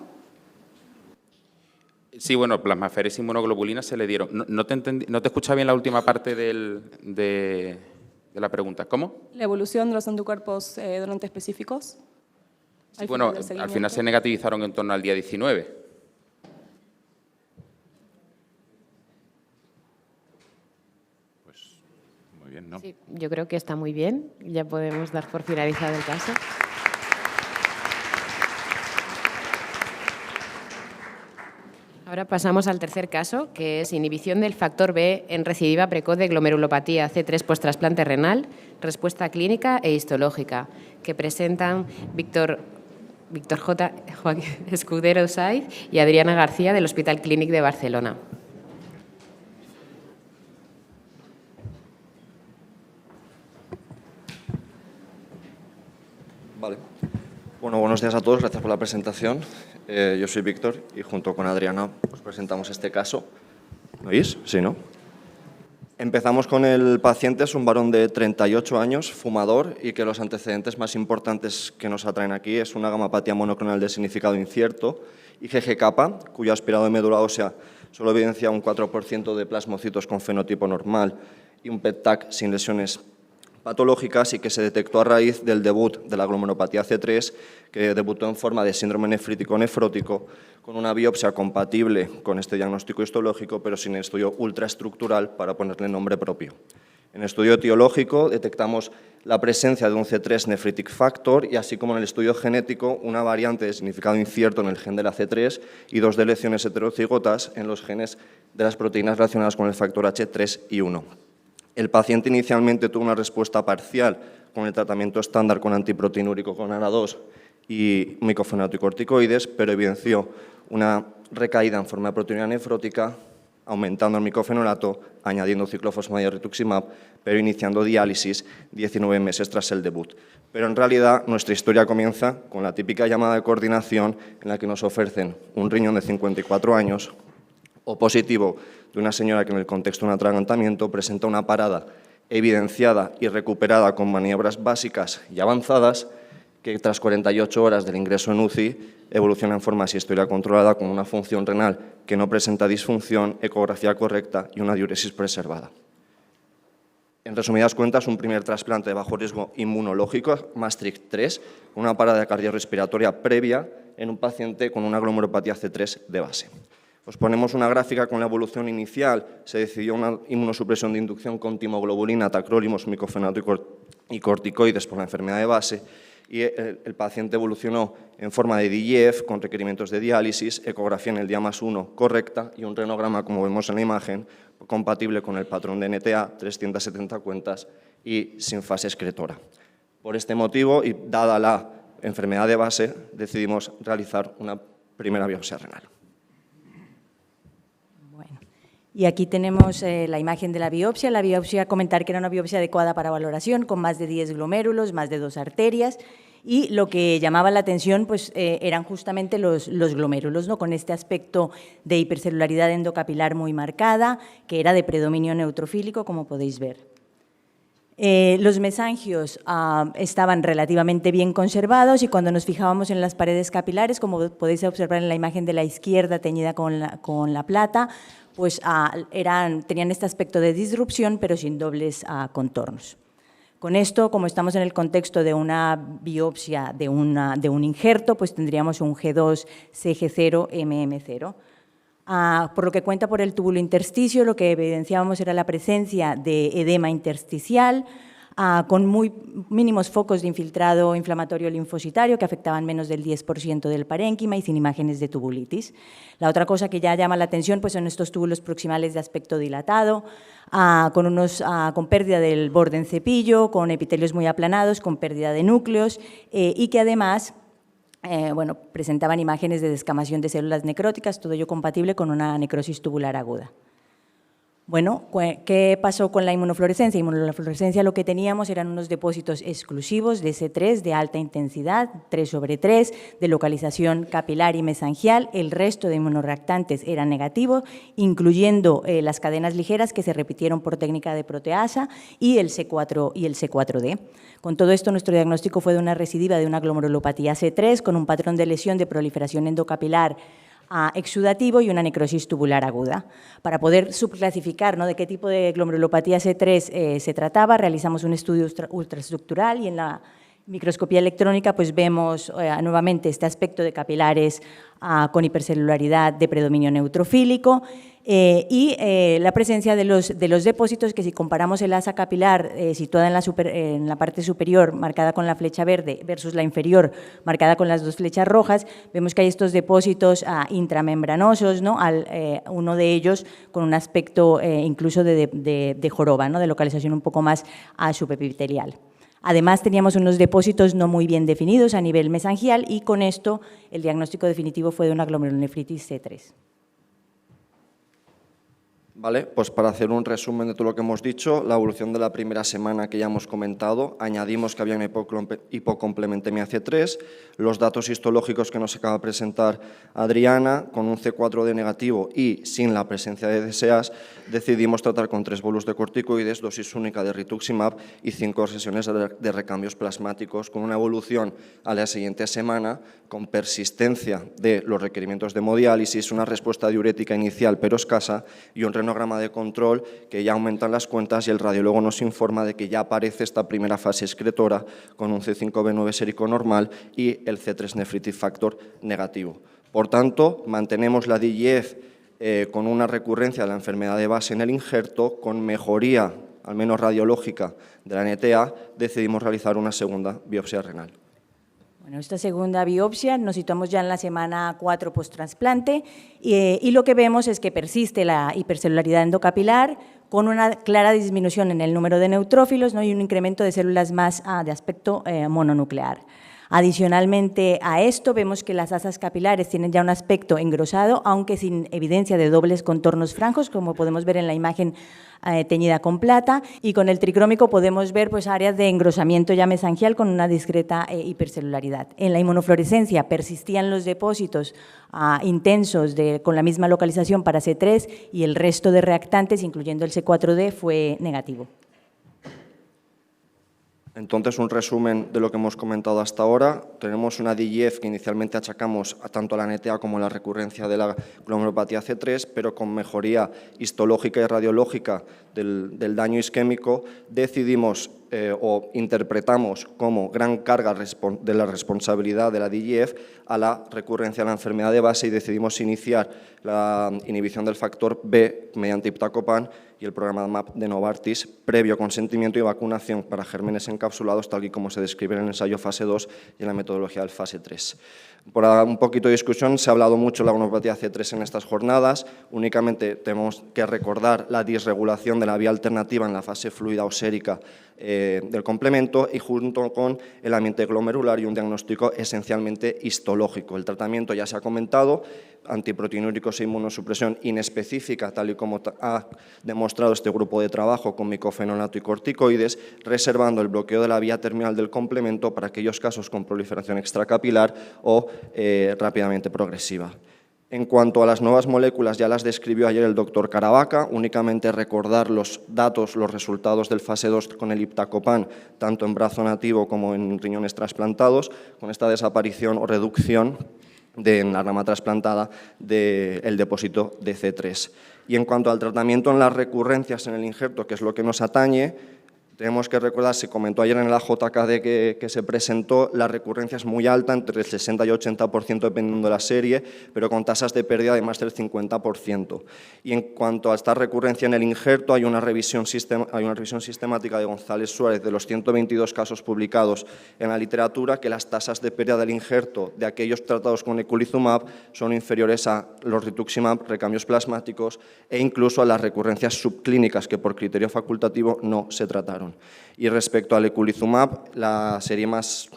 [SPEAKER 6] Sí, bueno, plasmaféresis y inmunoglobulina se le dieron. No te escucha bien la última parte de la pregunta. ¿Cómo?
[SPEAKER 8] La evolución de los anticuerpos donantes específicos.
[SPEAKER 6] Sí, bueno, al final se negativizaron en torno al día 19.
[SPEAKER 2] Bien, ¿no?
[SPEAKER 1] Sí, yo creo que está muy bien. Ya podemos dar por finalizado el caso. Ahora pasamos al tercer caso, que es inhibición del factor B en recidiva precoz de glomerulopatía C3 post-trasplante renal, respuesta clínica e histológica, que presentan Víctor J. Escudero Saiz y Adriana García del Hospital Clínic de Barcelona.
[SPEAKER 9] Vale. Bueno, buenos días a todos, gracias por la presentación. Yo soy Víctor y junto con Adriana os presentamos este caso. ¿Me oís? Sí, ¿no? Empezamos con el paciente, es un varón de 38 años, fumador, y que los antecedentes más importantes que nos atraen aquí es una gamapatía monoclonal de significado incierto, IgG-kappa, cuyo aspirado de médula ósea solo evidencia un 4% de plasmocitos con fenotipo normal y un PET-TAC sin lesiones patológicas, y que se detectó a raíz del debut de la glomerulopatía C3, que debutó en forma de síndrome nefrítico nefrótico, con una biopsia compatible con este diagnóstico histológico, pero sin estudio ultraestructural para ponerle nombre propio. En el estudio etiológico detectamos la presencia de un C3 nephritic factor y, así como en el estudio genético, una variante de significado incierto en el gen de la C3 y 2 deleciones heterocigotas en los genes de las proteínas relacionadas con el factor H3 y 1. El paciente inicialmente tuvo una respuesta parcial con el tratamiento estándar con antiproteinúrico con ARA2 y micofenatocorticoides, pero evidenció una recaída en forma de proteinuria nefrótica, aumentando el micofenolato, añadiendo ciclofosfamida y rituximab, pero iniciando diálisis 19 meses tras el debut. Pero en realidad nuestra historia comienza con la típica llamada de coordinación en la que nos ofrecen un riñón de 54 años o positivo de una señora que en el contexto de un atragantamiento presenta una parada evidenciada y recuperada con maniobras básicas y avanzadas, que tras 48 horas del ingreso en UCI evoluciona en forma asistolia controlada con una función renal que no presenta disfunción, ecografía correcta y una diuresis preservada. En resumidas cuentas, un primer trasplante de bajo riesgo inmunológico, Maastricht 3, con una parada cardiorrespiratoria previa en un paciente con una glomerulopatía C3 de base. Os ponemos una gráfica con la evolución inicial. Se decidió una inmunosupresión de inducción con timoglobulina, tacrolimus, micofenato y corticoides por la enfermedad de base, y el paciente evolucionó en forma de DIEF con requerimientos de diálisis, ecografía en el día +1 correcta y un renograma, como vemos en la imagen, compatible con el patrón de NTA, 370 cuentas y sin fase excretora. Por este motivo, y dada la enfermedad de base, decidimos realizar una primera biopsia renal.
[SPEAKER 10] Y aquí tenemos la imagen de la biopsia. La biopsia, comentar que era una biopsia adecuada para valoración, con más de 10 glomérulos, más de 2 arterias, y lo que llamaba la atención pues, eran justamente los glomérulos, ¿no? Con este aspecto de hipercelularidad endocapilar muy marcada, que era de predominio neutrofílico, como podéis ver. Los mesangios estaban relativamente bien conservados, y cuando nos fijábamos en las paredes capilares, como podéis observar en la imagen de la izquierda teñida con la plata, pues tenían este aspecto de disrupción, pero sin dobles contornos. Con esto, como estamos en el contexto de una biopsia de un injerto, pues tendríamos un G2 CG0 MM0. Por lo que cuenta por el túbulo intersticio, lo que evidenciábamos era la presencia de edema intersticial, con muy mínimos focos de infiltrado inflamatorio linfocitario que afectaban menos del 10% del parénquima y sin imágenes de tubulitis. La otra cosa que ya llama la atención pues, son estos túbulos proximales de aspecto dilatado, con pérdida del borde en cepillo, con epitelios muy aplanados, con pérdida de núcleos y que además presentaban imágenes de descamación de células necróticas, todo ello compatible con una necrosis tubular aguda. Bueno, ¿qué pasó con la inmunofluorescencia? Inmunofluorescencia lo que teníamos eran unos depósitos exclusivos de C3 de alta intensidad, 3/3, de localización capilar y mesangial. El resto de inmunoreactantes eran negativos, incluyendo las cadenas ligeras que se repitieron por técnica de proteasa y el C4 y el C4D. Con todo esto, nuestro diagnóstico fue de una recidiva de una glomerulopatía C3 con un patrón de lesión de proliferación endocapilar exudativo y una necrosis tubular aguda. Para poder subclasificar de qué tipo de glomerulopatía C3 se trataba, realizamos un estudio ultraestructural y en la microscopía electrónica pues vemos nuevamente este aspecto de capilares con hipercelularidad de predominio neutrofílico y la presencia de los depósitos que si comparamos el asa capilar situada en la parte superior marcada con la flecha verde versus la inferior marcada con las dos flechas rojas, vemos que hay estos depósitos intramembranosos, uno de ellos con un aspecto incluso de joroba, de localización un poco más subepitelial. Además, teníamos unos depósitos no muy bien definidos a nivel mesangial y con esto el diagnóstico definitivo fue de una glomerulonefritis C3.
[SPEAKER 9] Vale, pues para hacer un resumen de todo lo que hemos dicho, la evolución de la primera semana que ya hemos comentado, añadimos que había una hipocomplementemia C3, los datos histológicos que nos acaba de presentar Adriana, con un C4D negativo y sin la presencia de DSAs, decidimos tratar con 3 bolos de corticoides, dosis única de rituximab y 5 sesiones de recambios plasmáticos, con una evolución a la siguiente semana, con persistencia de los requerimientos de hemodiálisis, una respuesta diurética inicial pero escasa y un renograma de control que ya aumentan las cuentas y el radiólogo nos informa de que ya aparece esta primera fase excretora con un C5b9 sérico normal y el C3 nephritic factor negativo. Por tanto, mantenemos la DIF con una recurrencia de la enfermedad de base en el injerto, con mejoría, al menos radiológica, de la NTA, decidimos realizar una segunda biopsia renal.
[SPEAKER 10] Bueno, esta segunda biopsia nos situamos ya en la semana 4 post-trasplante y lo que vemos es que persiste la hipercelularidad endocapilar con una clara disminución en el número de neutrófilos y un incremento de células más de aspecto mononuclear. Adicionalmente a esto, vemos que las asas capilares tienen ya un aspecto engrosado, aunque sin evidencia de dobles contornos francos, como podemos ver en la imagen teñida con plata, y con el tricrómico podemos ver áreas de engrosamiento ya mesangial con una discreta hipercelularidad. En la inmunofluorescencia persistían los depósitos intensos con la misma localización para C3 y el resto de reactantes, incluyendo el C4D, fue negativo.
[SPEAKER 9] Entonces, un resumen de lo que hemos comentado hasta ahora. Tenemos una DIF que inicialmente achacamos tanto a la NTA como a la recurrencia de la glomerulopatía C3, pero con mejoría histológica y radiológica del daño isquémico, decidimos o interpretamos como gran carga de la responsabilidad de la DIF a la recurrencia de la enfermedad de base y decidimos iniciar la inhibición del factor B mediante iptacopan y el programa MAP de Novartis, previo consentimiento y vacunación para gérmenes encapsulados, tal y como se describe en el ensayo fase 2 y en la metodología del fase 3. Por un poquito de discusión, se ha hablado mucho de la glomerulopatía C3 en estas jornadas, únicamente tenemos que recordar la disregulación de la vía alternativa en la fase fluida o sérica del complemento y junto con el ambiente glomerular y un diagnóstico esencialmente histológico. El tratamiento ya se ha comentado, antiproteinúricos e inmunosupresión inespecífica, tal y como ha demostrado este grupo de trabajo con micofenolato y corticoides, reservando el bloqueo de la vía terminal del complemento para aquellos casos con proliferación extracapilar o rápidamente progresiva. En cuanto a las nuevas moléculas, ya las describió ayer el doctor Caravaca, únicamente recordar los datos, los resultados del fase 2 con el iptacopan, tanto en brazo nativo como en riñones trasplantados, con esta desaparición o reducción en la rama trasplantada del depósito de C3. Y en cuanto al tratamiento en las recurrencias en el injerto, que es lo que nos atañe, Tenemos que recordar, se comentó ayer en la JKD que se presentó, la recurrencia es muy alta, entre el 60 y 80% dependiendo de la serie, pero con tasas de pérdida de más del 50%. Y en cuanto a esta recurrencia en el injerto, hay una revisión sistemática de González Suárez de los 122 casos publicados en la literatura, que las tasas de pérdida del injerto de aquellos tratados con eculizumab son inferiores a los rituximab, recambios plasmáticos, e incluso a las recurrencias subclínicas que por criterio facultativo no se trataron. Y respecto al eculizumab, la serie más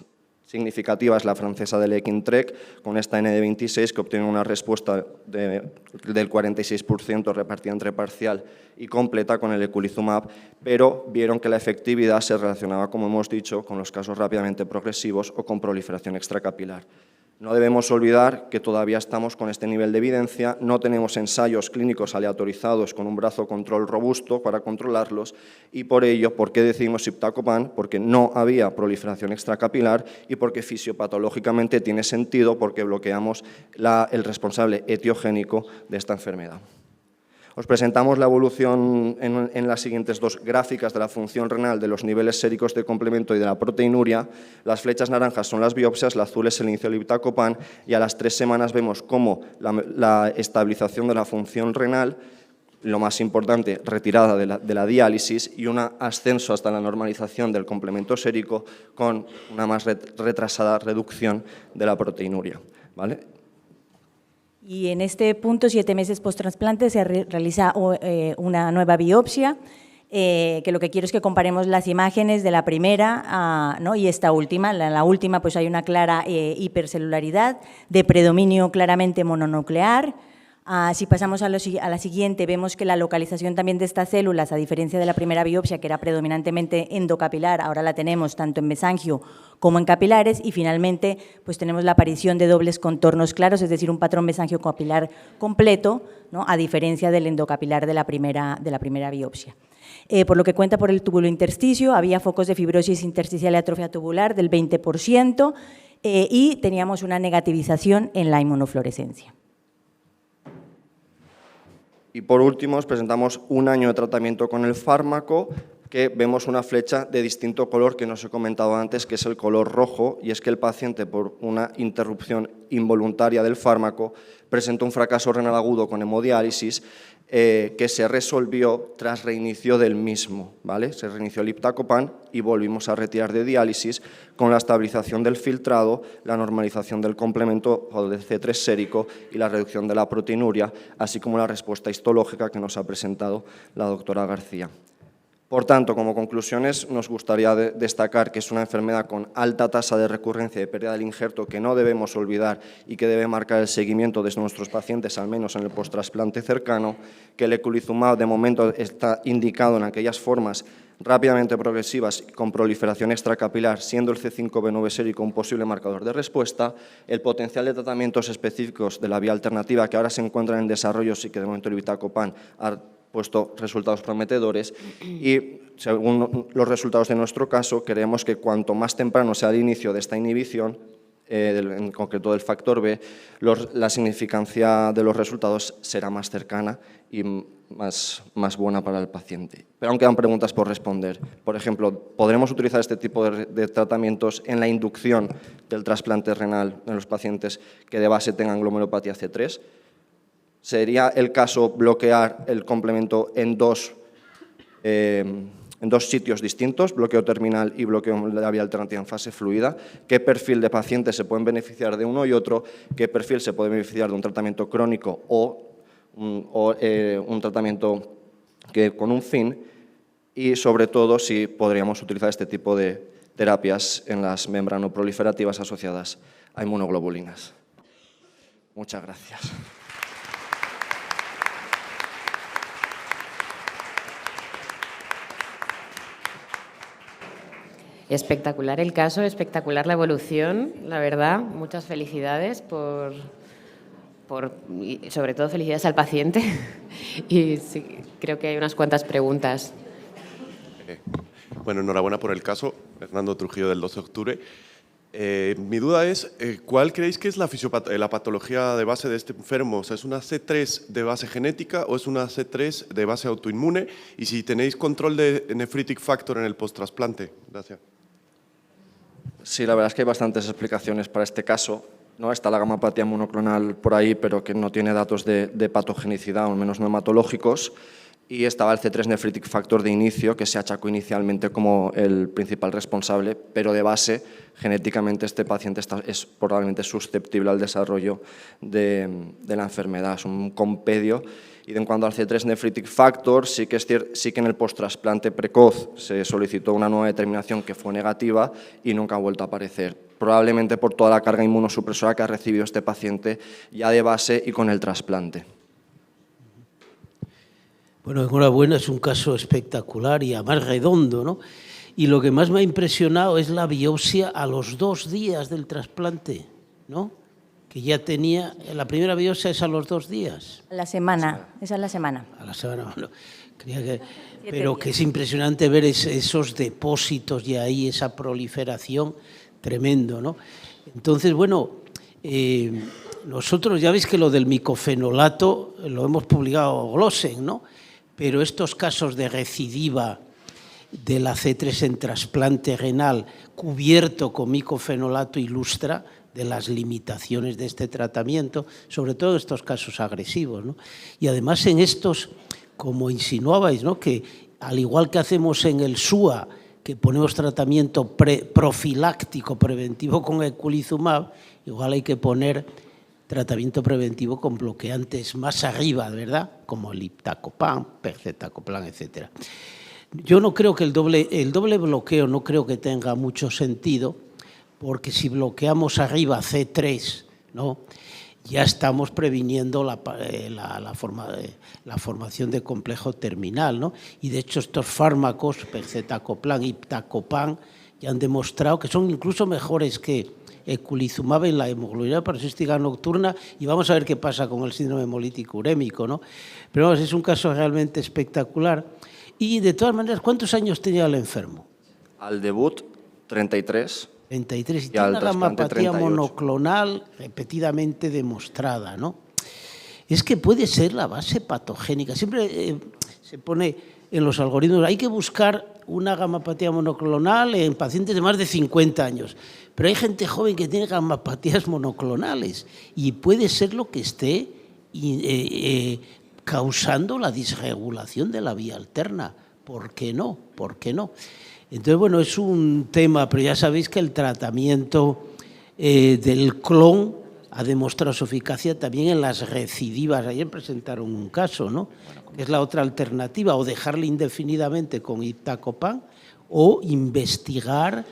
[SPEAKER 9] significativa es la francesa del Equintrec, con esta ND26 que obtiene una respuesta del 46% repartida entre parcial y completa con el eculizumab, pero vieron que la efectividad se relacionaba, como hemos dicho, con los casos rápidamente progresivos o con proliferación extracapilar. No debemos olvidar que todavía estamos con este nivel de evidencia, no tenemos ensayos clínicos aleatorizados con un brazo control robusto para controlarlos y por ello, ¿por qué decidimos iptacopan? Porque no había proliferación extracapilar y porque fisiopatológicamente tiene sentido porque bloqueamos el responsable etiogénico de esta enfermedad. Os presentamos la evolución en las siguientes dos gráficas de la función renal de los niveles séricos de complemento y de la proteinuria. Las flechas naranjas son las biopsias, la azul es el inicio del iptacopan y a las 3 semanas vemos cómo la estabilización de la función renal, lo más importante, retirada de la diálisis y un ascenso hasta la normalización del complemento sérico con una más retrasada reducción de la proteinuria, ¿vale?
[SPEAKER 10] Y en este punto, 7 meses post-trasplante, se realiza una nueva biopsia, que lo que quiero es que comparemos las imágenes de la primera ¿no? y esta última. En la última pues hay una clara hipercelularidad, de predominio claramente mononuclear. Si pasamos a la siguiente, vemos que la localización también de estas células, a diferencia de la primera biopsia, que era predominantemente endocapilar, ahora la tenemos tanto en mesangio como en capilares, y finalmente pues tenemos la aparición de dobles contornos claros, es decir, un patrón mesangio-capilar completo, ¿no? A diferencia del endocapilar de la primera biopsia. Por lo que cuenta por el túbulo intersticio, había focos de fibrosis intersticial y atrofia tubular del 20% y teníamos una negativización en la inmunofluorescencia.
[SPEAKER 9] Y por último, os presentamos un año de tratamiento con el fármaco, que vemos una flecha de distinto color que no os he comentado antes, que es el color rojo, y es que el paciente, por una interrupción involuntaria del fármaco, presentó un fracaso renal agudo con hemodiálisis que se resolvió tras reinicio del mismo, ¿vale? Se reinició el iptacopan y volvimos a retirar de diálisis con la estabilización del filtrado, la normalización del complemento o del C3 sérico y la reducción de la proteinuria, así como la respuesta histológica que nos ha presentado la doctora García. Por tanto, como conclusiones, nos gustaría destacar que es una enfermedad con alta tasa de recurrencia y de pérdida del injerto que no debemos olvidar y que debe marcar el seguimiento de nuestros pacientes, al menos en el post-trasplante cercano, que el eculizumab de momento está indicado en aquellas formas rápidamente progresivas con proliferación extracapilar, siendo el C5b9 sérico un posible marcador de respuesta, el potencial de tratamientos específicos de la vía alternativa que ahora se encuentran en desarrollo y que de momento el iptacopan ha puesto resultados prometedores y, según los resultados de nuestro caso, creemos que cuanto más temprano sea el inicio de esta inhibición, en concreto del factor B, la significancia de los resultados será más cercana y más buena para el paciente. Pero aún quedan preguntas por responder. Por ejemplo, ¿podremos utilizar este tipo de tratamientos en la inducción del trasplante renal en los pacientes que de base tengan glomerulopatía C3? ¿Sería el caso bloquear el complemento en dos sitios distintos, bloqueo terminal y bloqueo de la vía alternativa en fase fluida? ¿Qué perfil de pacientes se pueden beneficiar de uno y otro? ¿Qué perfil se puede beneficiar de un tratamiento crónico o un tratamiento con un fin? Y, sobre todo, si podríamos utilizar este tipo de terapias en las membranoproliferativas asociadas a inmunoglobulinas. Muchas gracias.
[SPEAKER 1] Espectacular el caso, espectacular la evolución, la verdad. Muchas felicidades y sobre todo felicidades al paciente. Y sí, creo que hay unas cuantas preguntas.
[SPEAKER 11] Bueno, enhorabuena por el caso, Fernando Trujillo, del 12 de octubre. Mi duda es, ¿cuál creéis que es la patología de base de este enfermo? O sea, ¿es una C3 de base genética o es una C3 de base autoinmune? Y si tenéis control de nephritic factor en el post-trasplante. Gracias.
[SPEAKER 9] Sí, la verdad es que hay bastantes explicaciones para este caso, ¿no? Está la gamapatía monoclonal por ahí, pero que no tiene datos de patogenicidad, o al menos no hematológicos. Y estaba el C3 nephritic factor de inicio, que se achacó inicialmente como el principal responsable, pero de base, genéticamente, este paciente es probablemente susceptible al desarrollo de la enfermedad. Es un compendio. Y en cuanto al C3 nephritic factor, sí que en el post-trasplante precoz se solicitó una nueva determinación que fue negativa y nunca ha vuelto a aparecer, probablemente por toda la carga inmunosupresora que ha recibido este paciente ya de base y con el trasplante.
[SPEAKER 12] Bueno, enhorabuena, es un caso espectacular y además redondo, ¿no? Y lo que más me ha impresionado es la biopsia a los 2 días del trasplante, ¿no? Que ya tenía, la primera biopsia es a los 2 días.
[SPEAKER 10] A la semana, esa es la semana.
[SPEAKER 12] A la semana, bueno, creía que, pero que es impresionante ver esos depósitos y ahí esa proliferación tremendo, ¿no? Entonces, bueno, nosotros ya veis que lo del micofenolato lo hemos publicado Glossen, ¿no? Pero estos casos de recidiva de la C3 en trasplante renal cubierto con micofenolato ilustra de las limitaciones de este tratamiento, sobre todo en estos casos agresivos, ¿no? Y además en estos, como insinuabais, ¿no? Que al igual que hacemos en el SUA, que ponemos tratamiento profiláctico preventivo con eculizumab, igual hay que poner tratamiento preventivo con bloqueantes más arriba, ¿verdad? Como el iptacopan, pegcetacoplan, etc. Yo no creo que el doble bloqueo no creo que tenga mucho sentido, porque si bloqueamos arriba C3, ¿no? Ya estamos previniendo la formación de complejo terminal, ¿no? Y de hecho estos fármacos, pegcetacoplan, iptacopan, ya han demostrado que son incluso mejores que eculizumab en la hemoglobina paroxística nocturna, y vamos a ver qué pasa con el síndrome hemolítico urémico, ¿no? Pero vamos, es un caso realmente espectacular. Y de todas maneras, ¿cuántos años tenía el enfermo?
[SPEAKER 9] Al debut, 33.
[SPEAKER 12] 33, y tiene una gamapatía monoclonal repetidamente demostrada, ¿no? Es que puede ser la base patogénica. Siempre se pone en los algoritmos, hay que buscar una gamapatía monoclonal en pacientes de más de 50 años. Pero hay gente joven que tiene gamapatías monoclonales y puede ser lo que esté causando la disregulación de la vía alterna. ¿Por qué no? ¿Por qué no? Entonces, bueno, es un tema, pero ya sabéis que el tratamiento del clon ha demostrado su eficacia también en las recidivas. Ayer presentaron un caso, ¿no? Que es la otra alternativa, o dejarle indefinidamente con iptacopan o investigar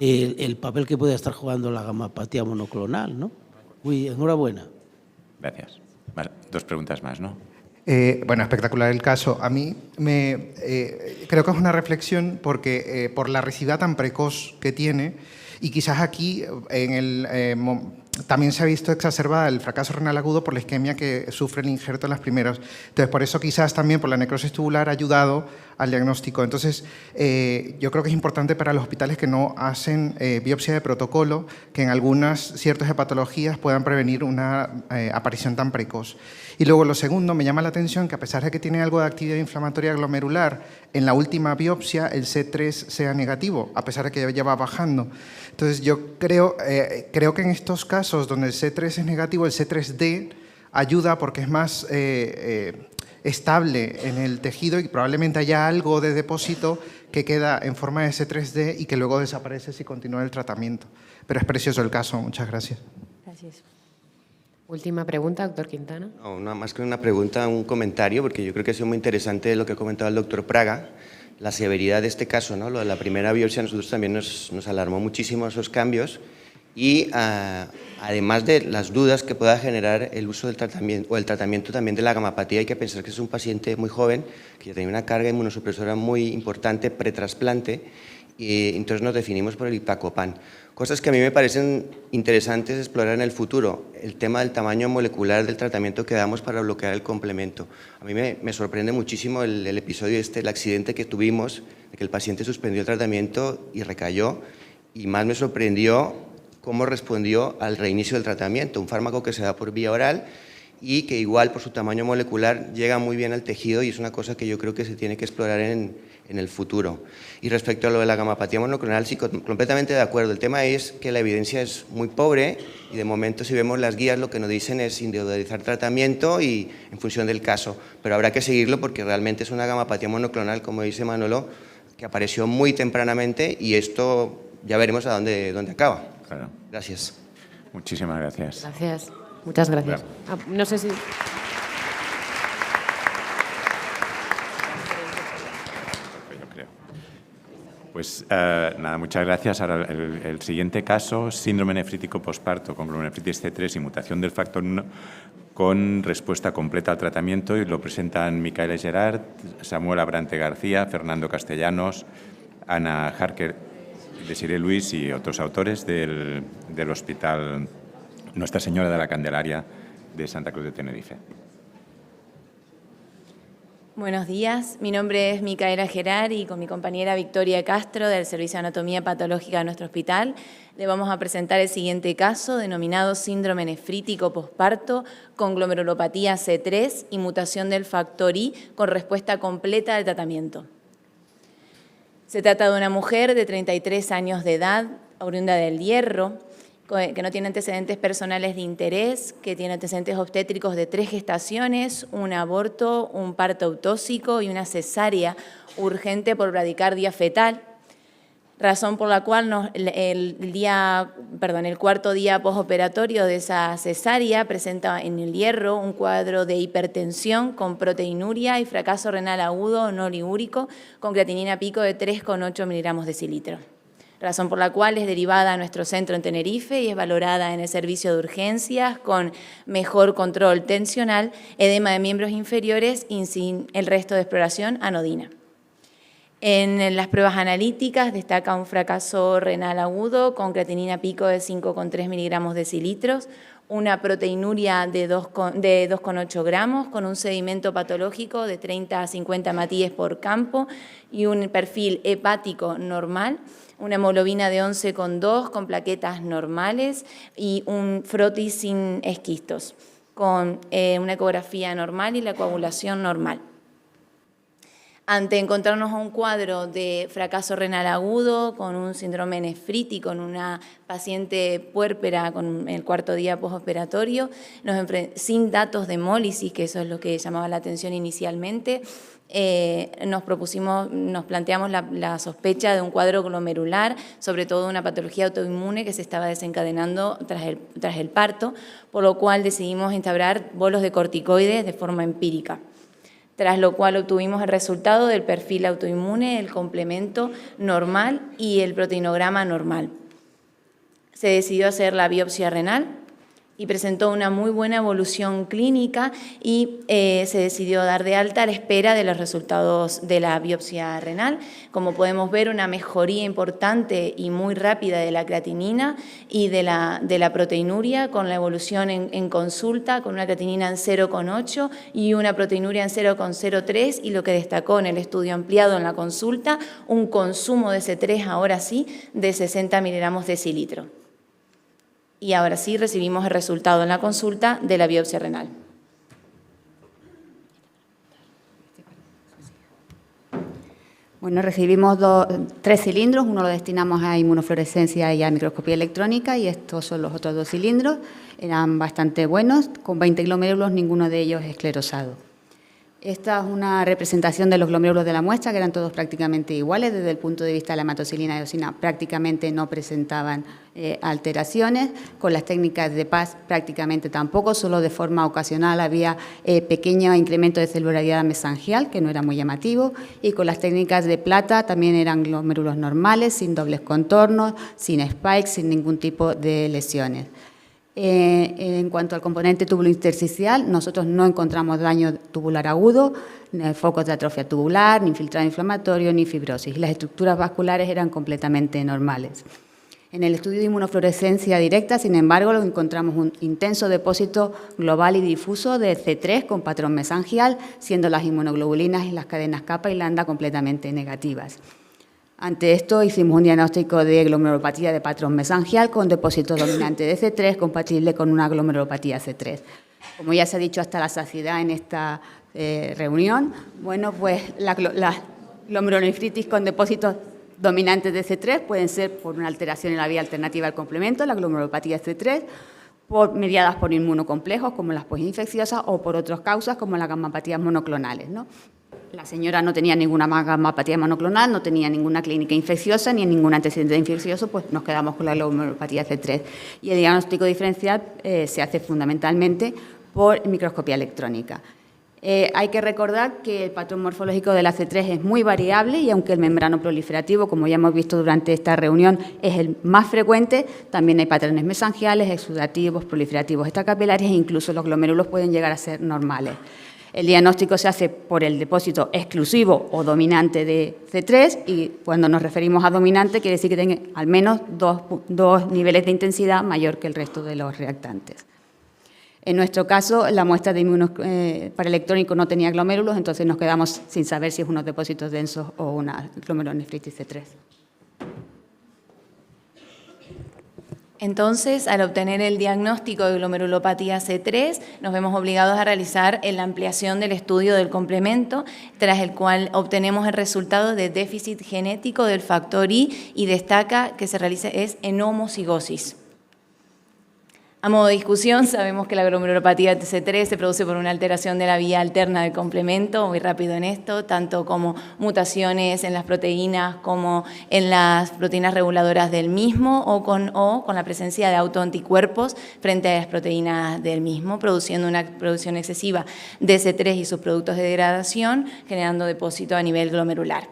[SPEAKER 12] el papel que puede estar jugando la gamapatía monoclonal, ¿no? Muy enhorabuena.
[SPEAKER 2] Gracias. Vale, 2 preguntas más, ¿no?
[SPEAKER 13] Bueno, espectacular el caso. A mí creo que es una reflexión porque por la recidiva tan precoz que tiene, y quizás aquí también se ha visto exacerbada el fracaso renal agudo por la isquemia que sufre el injerto en las primeras. Entonces, por eso quizás también por la necrosis tubular ha ayudado al diagnóstico. Entonces, yo creo que es importante para los hospitales que no hacen biopsia de protocolo, que en algunas ciertas hepatologías puedan prevenir una aparición tan precoz. Y luego, lo segundo, me llama la atención que a pesar de que tiene algo de actividad inflamatoria glomerular, en la última biopsia el C3 sea negativo, a pesar de que ya va bajando. Entonces, yo creo que en estos casos donde el C3 es negativo, el C3D ayuda porque es más estable en el tejido y probablemente haya algo de depósito que queda en forma de C3D y que luego desaparece si continúa el tratamiento. Pero es precioso el caso. Muchas gracias.
[SPEAKER 10] Gracias.
[SPEAKER 1] Última pregunta, doctor Quintana.
[SPEAKER 14] No, más que una pregunta, un comentario, porque yo creo que ha sido muy interesante lo que ha comentado el doctor Praga, la severidad de este caso, ¿no? Lo de la primera biopsia a nosotros también nos alarmó muchísimo esos cambios y además de las dudas que pueda generar el uso del tratamiento o el tratamiento también de la gamapatía, hay que pensar que es un paciente muy joven que ya tenía una carga inmunosupresora muy importante pretrasplante y entonces nos definimos por el iptacopan. Cosas que a mí me parecen interesantes explorar en el futuro, el tema del tamaño molecular del tratamiento que damos para bloquear el complemento. A mí me sorprende muchísimo el episodio el accidente que tuvimos, de que el paciente suspendió el tratamiento y recayó, y más me sorprendió cómo respondió al reinicio del tratamiento, un fármaco que se da por vía oral y que igual por su tamaño molecular llega muy bien al tejido y es una cosa que yo creo que se tiene que explorar en el futuro. Y respecto a lo de la gamapatía monoclonal, sí, completamente de acuerdo. El tema es que la evidencia es muy pobre y de momento si vemos las guías lo que nos dicen es individualizar tratamiento y en función del caso, pero habrá que seguirlo porque realmente es una gamapatía monoclonal, como dice Manolo, que apareció muy tempranamente y esto ya veremos a dónde acaba.
[SPEAKER 2] Claro.
[SPEAKER 14] Gracias.
[SPEAKER 2] Muchísimas gracias.
[SPEAKER 1] Gracias. Muchas gracias. No sé si...
[SPEAKER 2] Pues nada, muchas gracias. Ahora el siguiente caso, síndrome nefrítico posparto con glomerulonefritis C3 y mutación del factor 1 con respuesta completa al tratamiento y lo presentan Micaela Gerard, Samuel Abrante García, Fernando Castellanos, Ana Harker, Desiree Luis y otros autores del Hospital Nuestra Señora de la Candelaria de Santa Cruz de Tenerife.
[SPEAKER 10] Buenos días, mi nombre es Micaela Gerard y con mi compañera Victoria Castro del Servicio de Anatomía Patológica de nuestro hospital le vamos a presentar el siguiente caso denominado síndrome nefrítico posparto con glomerulopatía C3 y mutación del factor I con respuesta completa al tratamiento. Se trata de una mujer de 33 años de edad, oriunda del Hierro, que no tiene antecedentes personales de interés, que tiene antecedentes obstétricos de 3 gestaciones, un aborto, un parto autóxico y una cesárea urgente por bradicardia fetal, razón por la cual el cuarto día postoperatorio de esa cesárea presenta en el Hierro un cuadro de hipertensión con proteinuria y fracaso renal agudo no ligúrico con creatinina pico de 3,8 miligramos decilitro. Razón por la cual es derivada a nuestro centro en Tenerife y es valorada en el servicio de urgencias con mejor control tensional, edema de miembros inferiores y sin el resto de exploración anodina. En las pruebas analíticas destaca un fracaso renal agudo con creatinina pico de 5,3 miligramos decilitros, una proteinuria de 2,8 gramos con un sedimento patológico de 30 a 50 hematíes por campo y un perfil hepático normal, una hemoglobina de 11,2 con plaquetas normales y un frotis sin esquistos, con una ecografía normal y la coagulación normal. Ante encontrarnos un cuadro de fracaso renal agudo con un síndrome nefrítico en una paciente puérpera con el cuarto día postoperatorio, sin datos de hemólisis, que eso es lo que llamaba la atención inicialmente, nos planteamos la sospecha de un cuadro glomerular, sobre todo una patología autoinmune que se estaba desencadenando tras el parto, por lo cual decidimos instaurar bolos de corticoides de forma empírica. Tras lo cual obtuvimos el resultado del perfil autoinmune, el complemento normal y el proteinograma normal. Se decidió hacer la biopsia renal y presentó una muy buena evolución clínica y se decidió dar de alta a la espera de los resultados de la biopsia renal. Como podemos ver, una mejoría importante y muy rápida de la creatinina y de la proteinuria con la evolución en consulta, con una creatinina en 0,8 y una proteinuria en 0,03 y lo que destacó en el estudio ampliado en la consulta, un consumo de C3 ahora sí de 60 miligramos decilitro. Y ahora sí recibimos el resultado en la consulta de la biopsia renal.
[SPEAKER 15] Bueno, recibimos 3 cilindros, uno lo destinamos a inmunofluorescencia y a microscopía electrónica y estos son los otros 2 cilindros. Eran bastante buenos, con 20 glomérulos, ninguno de ellos esclerosado. Esta es una representación de los glomérulos de la muestra, que eran todos prácticamente iguales. Desde el punto de vista de la hematocilina y eosina prácticamente no presentaban alteraciones. Con las técnicas de PAS prácticamente tampoco, solo de forma ocasional había pequeño incremento de celularidad mesangial, que no era muy llamativo. Y con las técnicas de plata también eran glomérulos normales, sin dobles contornos, sin spikes, sin ningún tipo de lesiones. En cuanto al componente túbulo intersticial, nosotros no encontramos daño tubular agudo, ni focos de atrofia tubular, ni infiltrado inflamatorio, ni fibrosis. Las estructuras vasculares eran completamente normales. En el estudio de inmunofluorescencia directa, sin embargo, encontramos un intenso depósito global y difuso de C3 con patrón mesangial, siendo las inmunoglobulinas y las cadenas kappa y lambda completamente negativas. Ante esto hicimos un diagnóstico de glomerulopatía de patrón mesangial con depósito dominante de C3 compatible con una glomerulopatía C3. Como ya se ha dicho hasta la saciedad en esta reunión, bueno, pues la glomerulonefritis con depósitos dominantes de C3 pueden ser por una alteración en la vía alternativa al complemento, la glomerulopatía C3, mediadas por inmunocomplejos como las postinfecciosas o por otras causas como las gamapatías monoclonales, ¿no? La señora no tenía ninguna gamapatía monoclonal, no tenía ninguna clínica infecciosa ni ningún antecedente infeccioso, pues nos quedamos con la glomerulopatía C3. Y el diagnóstico diferencial se hace fundamentalmente por microscopía electrónica. Hay que recordar que el patrón morfológico de la C3 es muy variable y aunque el membrano proliferativo, como ya hemos visto durante esta reunión, es el más frecuente, también hay patrones mesangiales, exudativos, proliferativos extracapilares e incluso los glomérulos pueden llegar a ser normales. El diagnóstico se hace por el depósito exclusivo o dominante de C3 y cuando nos referimos a dominante quiere decir que tenga al menos dos niveles de intensidad mayor que el resto de los reactantes. En nuestro caso, la muestra de paraelectrónico no tenía glomérulos, entonces nos quedamos sin saber si es unos depósitos densos o una glomerulonefritis C3.
[SPEAKER 16] Entonces, al obtener el diagnóstico de glomerulopatía C3, nos vemos obligados a realizar la ampliación del estudio del complemento, tras el cual obtenemos el resultado de déficit genético del factor I y destaca que se realiza en homocigosis. A modo de discusión, sabemos que la glomerulopatía C3 se produce por una alteración de la vía alterna del complemento, muy rápido en esto, tanto como mutaciones en las proteínas como en las proteínas reguladoras del mismo o con la presencia de autoanticuerpos frente a las proteínas del mismo, produciendo una producción excesiva de C3 y sus productos de degradación, generando depósito a nivel glomerular.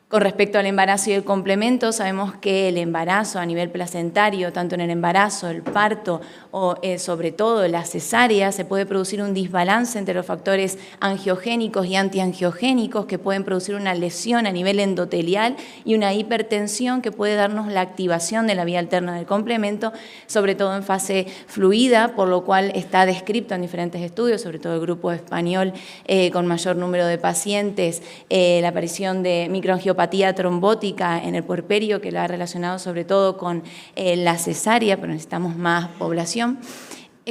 [SPEAKER 16] Con respecto al embarazo y el complemento, sabemos que el embarazo a nivel placentario, tanto en el embarazo, el parto o sobre todo la cesárea, se puede producir un desbalance entre los factores angiogénicos y antiangiogénicos que pueden producir una lesión a nivel endotelial y una hipertensión que puede darnos la activación de la vía alterna del complemento, sobre todo en fase fluida, por lo cual está descrito en diferentes estudios, sobre todo el grupo español con mayor número de pacientes, la aparición de microangiopatía trombótica en el puerperio, que la ha relacionado sobre todo con la cesárea, pero necesitamos más población,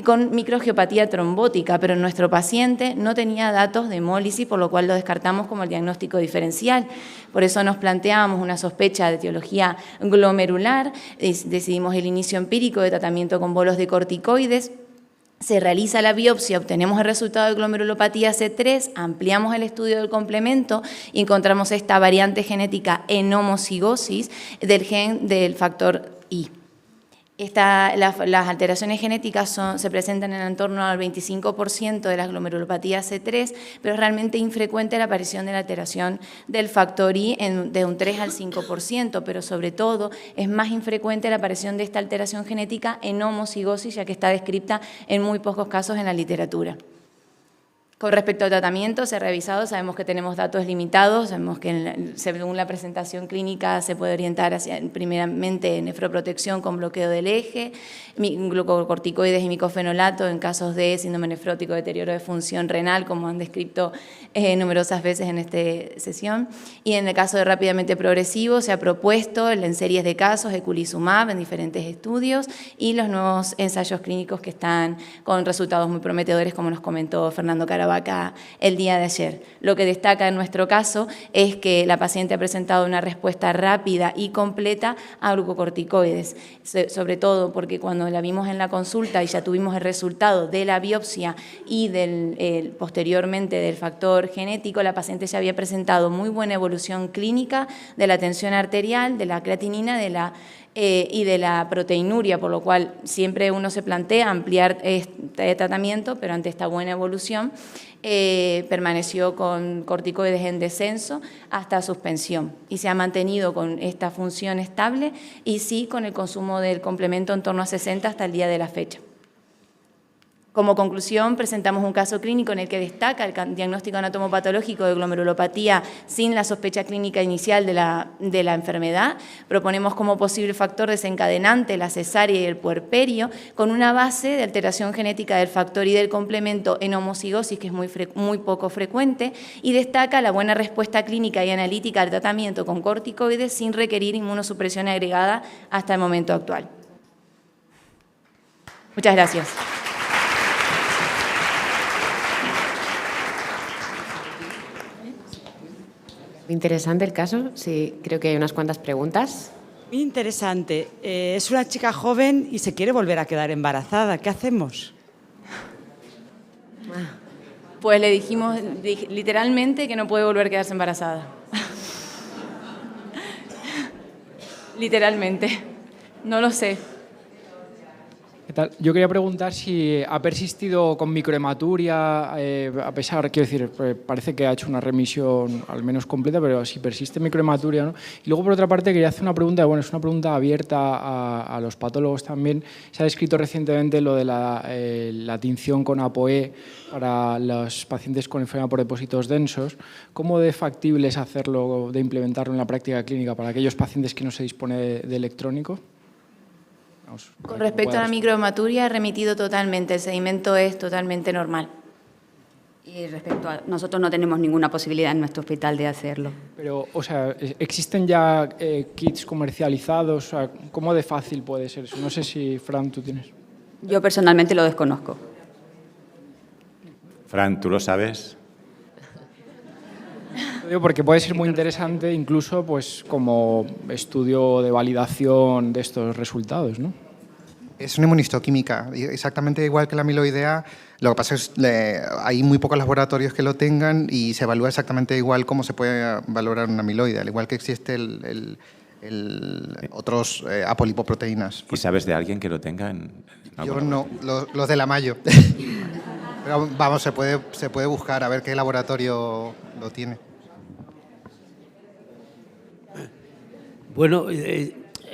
[SPEAKER 16] con microangiopatía trombótica, pero en nuestro paciente no tenía datos de hemólisis, por lo cual lo descartamos como el diagnóstico diferencial. Por eso nos planteábamos una sospecha de etiología glomerular, decidimos el inicio empírico de tratamiento con bolos de corticoides. Se realiza la biopsia, obtenemos el resultado de glomerulopatía C3, ampliamos el estudio del complemento y encontramos esta variante genética en homocigosis del gen del factor I. Las alteraciones genéticas se presentan en torno al 25% de las glomerulopatías C3, pero es realmente infrecuente la aparición de la alteración del factor I de un 3 al 5%, pero sobre todo es más infrecuente la aparición de esta alteración genética en homocigosis, ya que está descrita en muy pocos casos en la literatura. Con respecto al tratamiento, se ha revisado, sabemos que tenemos datos limitados, sabemos que según la presentación clínica se puede orientar hacia, primeramente, nefroprotección con bloqueo del eje, glucocorticoides y micofenolato en casos de síndrome nefrótico, deterioro de función renal, como han descrito numerosas veces en esta sesión. Y en el caso de rápidamente progresivo, se ha propuesto en series de casos eculizumab en diferentes estudios y los nuevos ensayos clínicos que están con resultados muy prometedores, como nos comentó Fernando Caravaca el día de ayer. Lo que destaca en nuestro caso es que la paciente ha presentado una respuesta rápida y completa a glucocorticoides, sobre todo porque cuando la vimos en la consulta y ya tuvimos el resultado de la biopsia y posteriormente del factor genético, la paciente ya había presentado muy buena evolución clínica de la tensión arterial, de la creatinina, y de la proteinuria, por lo cual siempre uno se plantea ampliar este tratamiento, pero ante esta buena evolución permaneció con corticoides en descenso hasta suspensión y se ha mantenido con esta función estable y sí con el consumo del complemento en torno a 60 hasta el día de la fecha. Como conclusión, presentamos un caso clínico en el que destaca el diagnóstico anatomopatológico de glomerulopatía sin la sospecha clínica inicial de la enfermedad. Proponemos como posible factor desencadenante la cesárea y el puerperio, con una base de alteración genética del factor y del complemento en homocigosis, que es muy poco frecuente, y destaca la buena respuesta clínica y analítica al tratamiento con corticoides sin requerir inmunosupresión agregada hasta el momento actual. Muchas gracias.
[SPEAKER 1] Interesante el caso, sí, creo que hay unas cuantas preguntas.
[SPEAKER 17] Muy interesante. Es una chica joven y se quiere volver a quedar embarazada. ¿Qué hacemos?
[SPEAKER 16] Pues le dijimos literalmente que no puede volver a quedarse embarazada. Literalmente. No lo sé.
[SPEAKER 18] ¿Qué tal? Yo quería preguntar si ha persistido con microhematuria, a pesar, quiero decir, parece que ha hecho una remisión al menos completa, pero si persiste microhematuria, ¿no? Y luego, por otra parte, quería hacer una pregunta, bueno, es una pregunta abierta a los patólogos también. Se ha descrito recientemente lo de la tinción con ApoE para los pacientes con enfermedad por depósitos densos. ¿Cómo de factible es hacerlo, de implementarlo en la práctica clínica para aquellos pacientes que no se dispone de electrónico?
[SPEAKER 16] Con respecto a la microhematuria, remitido totalmente, el seguimiento es totalmente normal.
[SPEAKER 15] Y respecto a... Nosotros no tenemos ninguna posibilidad en nuestro hospital de hacerlo.
[SPEAKER 18] Pero, o sea, ¿existen ya kits comercializados? O sea, ¿cómo de fácil puede ser eso? No sé si, Fran, tú tienes...
[SPEAKER 15] Yo personalmente lo desconozco.
[SPEAKER 2] Fran, ¿tú lo sabes?
[SPEAKER 18] Porque puede ser muy interesante incluso pues, como estudio de validación de estos resultados, ¿no?
[SPEAKER 13] Es una inmunistoquímica, exactamente igual que la amiloidea. Lo que pasa es que hay muy pocos laboratorios que lo tengan y se evalúa exactamente igual cómo se puede valorar una amiloide, al igual que existe otros apolipoproteínas.
[SPEAKER 2] ¿Y sabes de alguien que lo tenga?
[SPEAKER 13] Yo no, los de la Mayo. Pero vamos, se puede buscar a ver qué laboratorio lo tiene.
[SPEAKER 12] Bueno,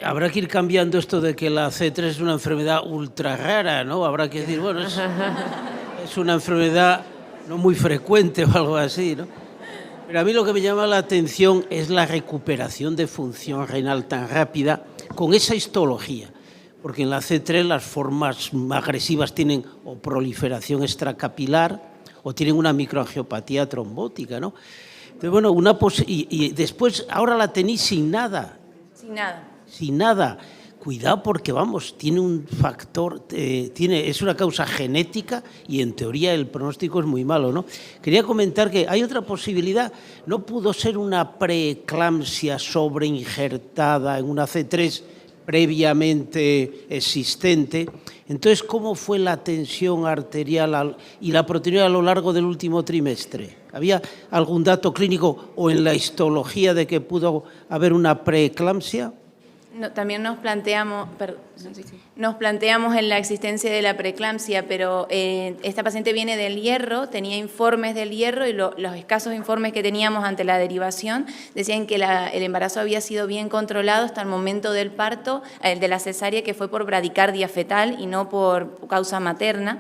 [SPEAKER 12] habrá que ir cambiando esto de que la C3 es una enfermedad ultra rara, ¿no? Habrá que decir, bueno, es una enfermedad no muy frecuente o algo así, ¿no? Pero a mí lo que me llama la atención es la recuperación de función renal tan rápida con esa histología, porque en la C3 las formas agresivas tienen o proliferación extracapilar o tienen una microangiopatía trombótica, ¿no? Entonces, bueno, y después ahora la tenéis sin nada.
[SPEAKER 16] Sin nada.
[SPEAKER 12] Sin nada. Cuidado porque, vamos, tiene un factor, es una causa genética y en teoría el pronóstico es muy malo, ¿no? Quería comentar que hay otra posibilidad. No pudo ser una preeclampsia sobreinjertada en una C3 previamente existente. Entonces, ¿cómo fue la tensión arterial y la proteinuria a lo largo del último trimestre? ¿Había algún dato clínico o en la histología de que pudo haber una preeclampsia?
[SPEAKER 16] No, también nos planteamos en la existencia de la preeclampsia, pero esta paciente viene del hierro, tenía informes del hierro y los escasos informes que teníamos ante la derivación decían que el embarazo había sido bien controlado hasta el momento del parto, el de la cesárea, que fue por bradicardia fetal y no por causa materna.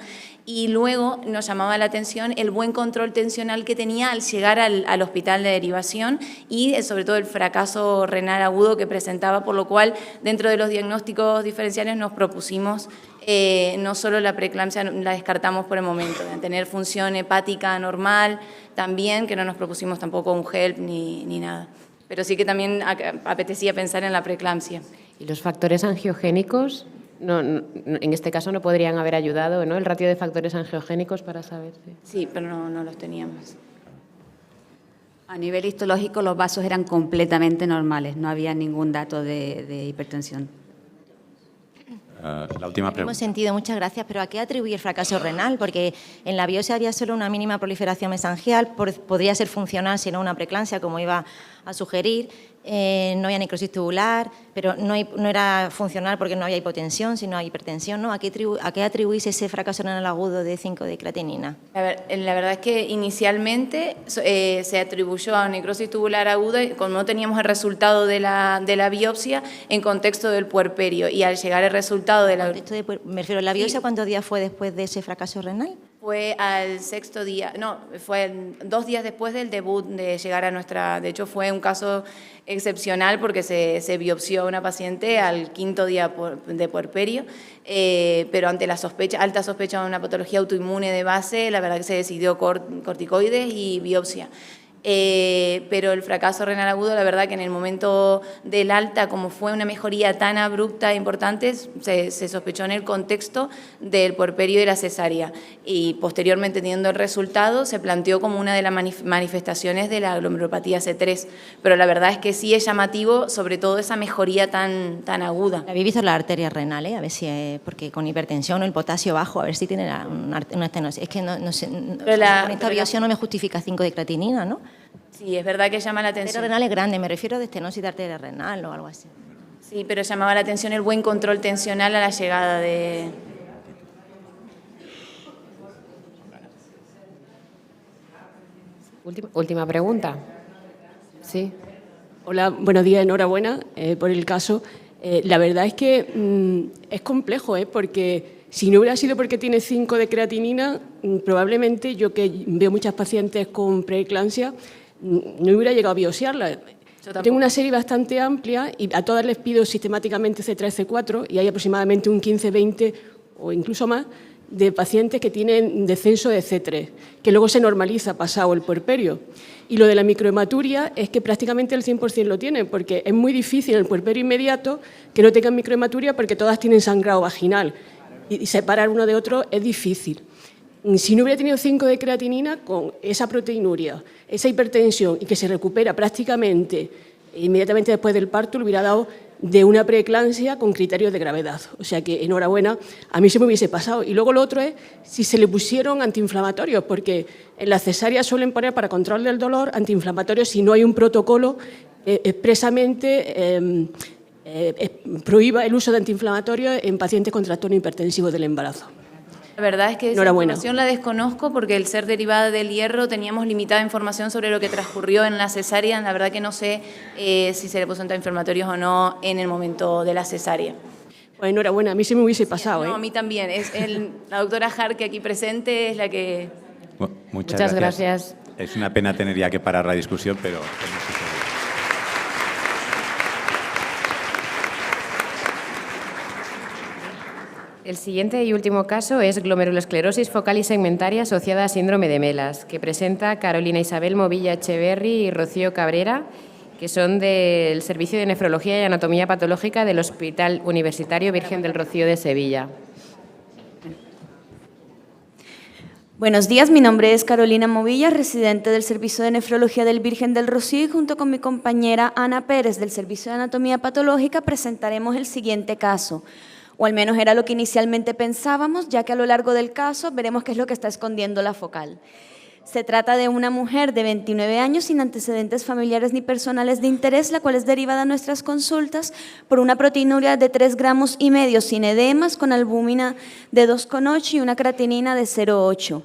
[SPEAKER 16] Y luego nos llamaba la atención el buen control tensional que tenía al llegar al hospital de derivación y sobre todo el fracaso renal agudo que presentaba, por lo cual dentro de los diagnósticos diferenciales nos propusimos no solo la preeclampsia, la descartamos por el momento, de tener función hepática normal también, que no nos propusimos tampoco un HELP ni nada. Pero sí que también apetecía pensar en la preeclampsia.
[SPEAKER 1] ¿Y los factores angiogénicos? No, en este caso no podrían haber ayudado, ¿no? El ratio de factores angiogénicos para saber.
[SPEAKER 16] Sí, pero no los teníamos.
[SPEAKER 15] A nivel histológico los vasos eran completamente normales, no había ningún dato de hipertensión.
[SPEAKER 2] La última pregunta.
[SPEAKER 19] Hemos sentido, muchas gracias, pero ¿a qué atribuir el fracaso renal? Porque en la biopsia había solo una mínima proliferación mesangial, podría ser funcional, sino una preeclampsia, como iba a sugerir, no había necrosis tubular, pero no era funcional porque no había hipotensión, sino hipertensión, ¿no? ¿A qué atribuís ese fracaso renal agudo de 5 de creatinina?
[SPEAKER 16] La verdad es que inicialmente se atribuyó a necrosis tubular aguda, como no teníamos el resultado de la biopsia en contexto del puerperio, y al llegar el resultado de la...
[SPEAKER 19] Me refiero a la biopsia, ¿cuántos días fue después de ese fracaso renal?
[SPEAKER 16] Fue al 6º día, no, fue 2 días después del debut de llegar a nuestra... De hecho, fue un caso excepcional porque se biopsió a una paciente al 5º día de puerperio, pero ante la alta sospecha de una patología autoinmune de base, la verdad que se decidió corticoides y biopsia. Pero el fracaso renal agudo, la verdad que en el momento del alta, como fue una mejoría tan abrupta e importante, se sospechó en el contexto del puerperio y la cesárea, y posteriormente, teniendo el resultado, se planteó como una de las manifestaciones de la glomerulopatía C3, pero la verdad es que sí es llamativo, sobre todo esa mejoría tan aguda.
[SPEAKER 19] ¿Habéis visto la arteria renal? A ver si, porque con hipertensión o el potasio bajo, a ver si tiene una estenosis. Es que no sé, con esta biopsia no me justifica 5 de creatinina, ¿no?
[SPEAKER 16] Sí, es verdad que llama la
[SPEAKER 19] La
[SPEAKER 16] atención.
[SPEAKER 19] arteria renal es grande, me refiero de estenosis de arteria renal o algo así.
[SPEAKER 16] Sí, pero llamaba la atención el buen control tensional a la llegada de...
[SPEAKER 1] Última pregunta. Sí.
[SPEAKER 20] Hola, buenos días, enhorabuena por el caso. La verdad es que es complejo, porque si no hubiera sido porque tiene 5 de creatinina, probablemente yo, que veo muchas pacientes con preeclampsia, no hubiera llegado a biopsiarla. Tengo una serie bastante amplia y a todas les pido sistemáticamente C3, C4, y hay aproximadamente un 15, 20 o incluso más de pacientes que tienen descenso de C3, que luego se normaliza pasado el puerperio. Y lo de la microhematuria es que prácticamente el 100% lo tienen, porque es muy difícil en el puerperio inmediato que no tengan microhematuria porque todas tienen sangrado vaginal, y separar uno de otro es difícil. Si no hubiera tenido 5 de creatinina, con esa proteinuria, esa hipertensión, y que se recupera prácticamente inmediatamente después del parto, le hubiera dado de una preeclampsia con criterios de gravedad. O sea que, enhorabuena, a mí se me hubiese pasado. Y luego lo otro es si se le pusieron antiinflamatorios, porque en la cesárea suelen poner para control del dolor antiinflamatorios si no hay un protocolo expresamente prohíba el uso de antiinflamatorios en pacientes con trastorno hipertensivo del embarazo.
[SPEAKER 16] La verdad es que esa
[SPEAKER 20] Enhorabuena.
[SPEAKER 16] información la desconozco porque al ser derivada del hierro teníamos limitada información sobre lo que transcurrió en la cesárea. La verdad que no sé si se le puso antiinflamatorios o no en el momento de la cesárea.
[SPEAKER 20] Pues enhorabuena, a mí se me hubiese pasado.
[SPEAKER 16] No, a mí también. La doctora Jarque aquí presente es la que...
[SPEAKER 2] Muchas gracias. Es una pena tener ya que parar la discusión, pero...
[SPEAKER 1] El siguiente y último caso es glomerulosclerosis focal y segmentaria asociada a síndrome de Melas, que presenta Carolina Isabel Movilla Echeverri y Rocío Cabrera, que son del Servicio de Nefrología y Anatomía Patológica del Hospital Universitario Virgen del Rocío de Sevilla.
[SPEAKER 21] Buenos días, mi nombre es Carolina Movilla, residente del Servicio de Nefrología del Virgen del Rocío, y junto con mi compañera Ana Pérez del Servicio de Anatomía Patológica presentaremos el siguiente caso. O al menos era lo que inicialmente pensábamos, ya que a lo largo del caso veremos qué es lo que está escondiendo la focal. Se trata de una mujer de 29 años sin antecedentes familiares ni personales de interés, la cual es derivada a nuestras consultas por una proteinuria de 3,5 gramos sin edemas, con albúmina de 2,8 y una creatinina de 0,8.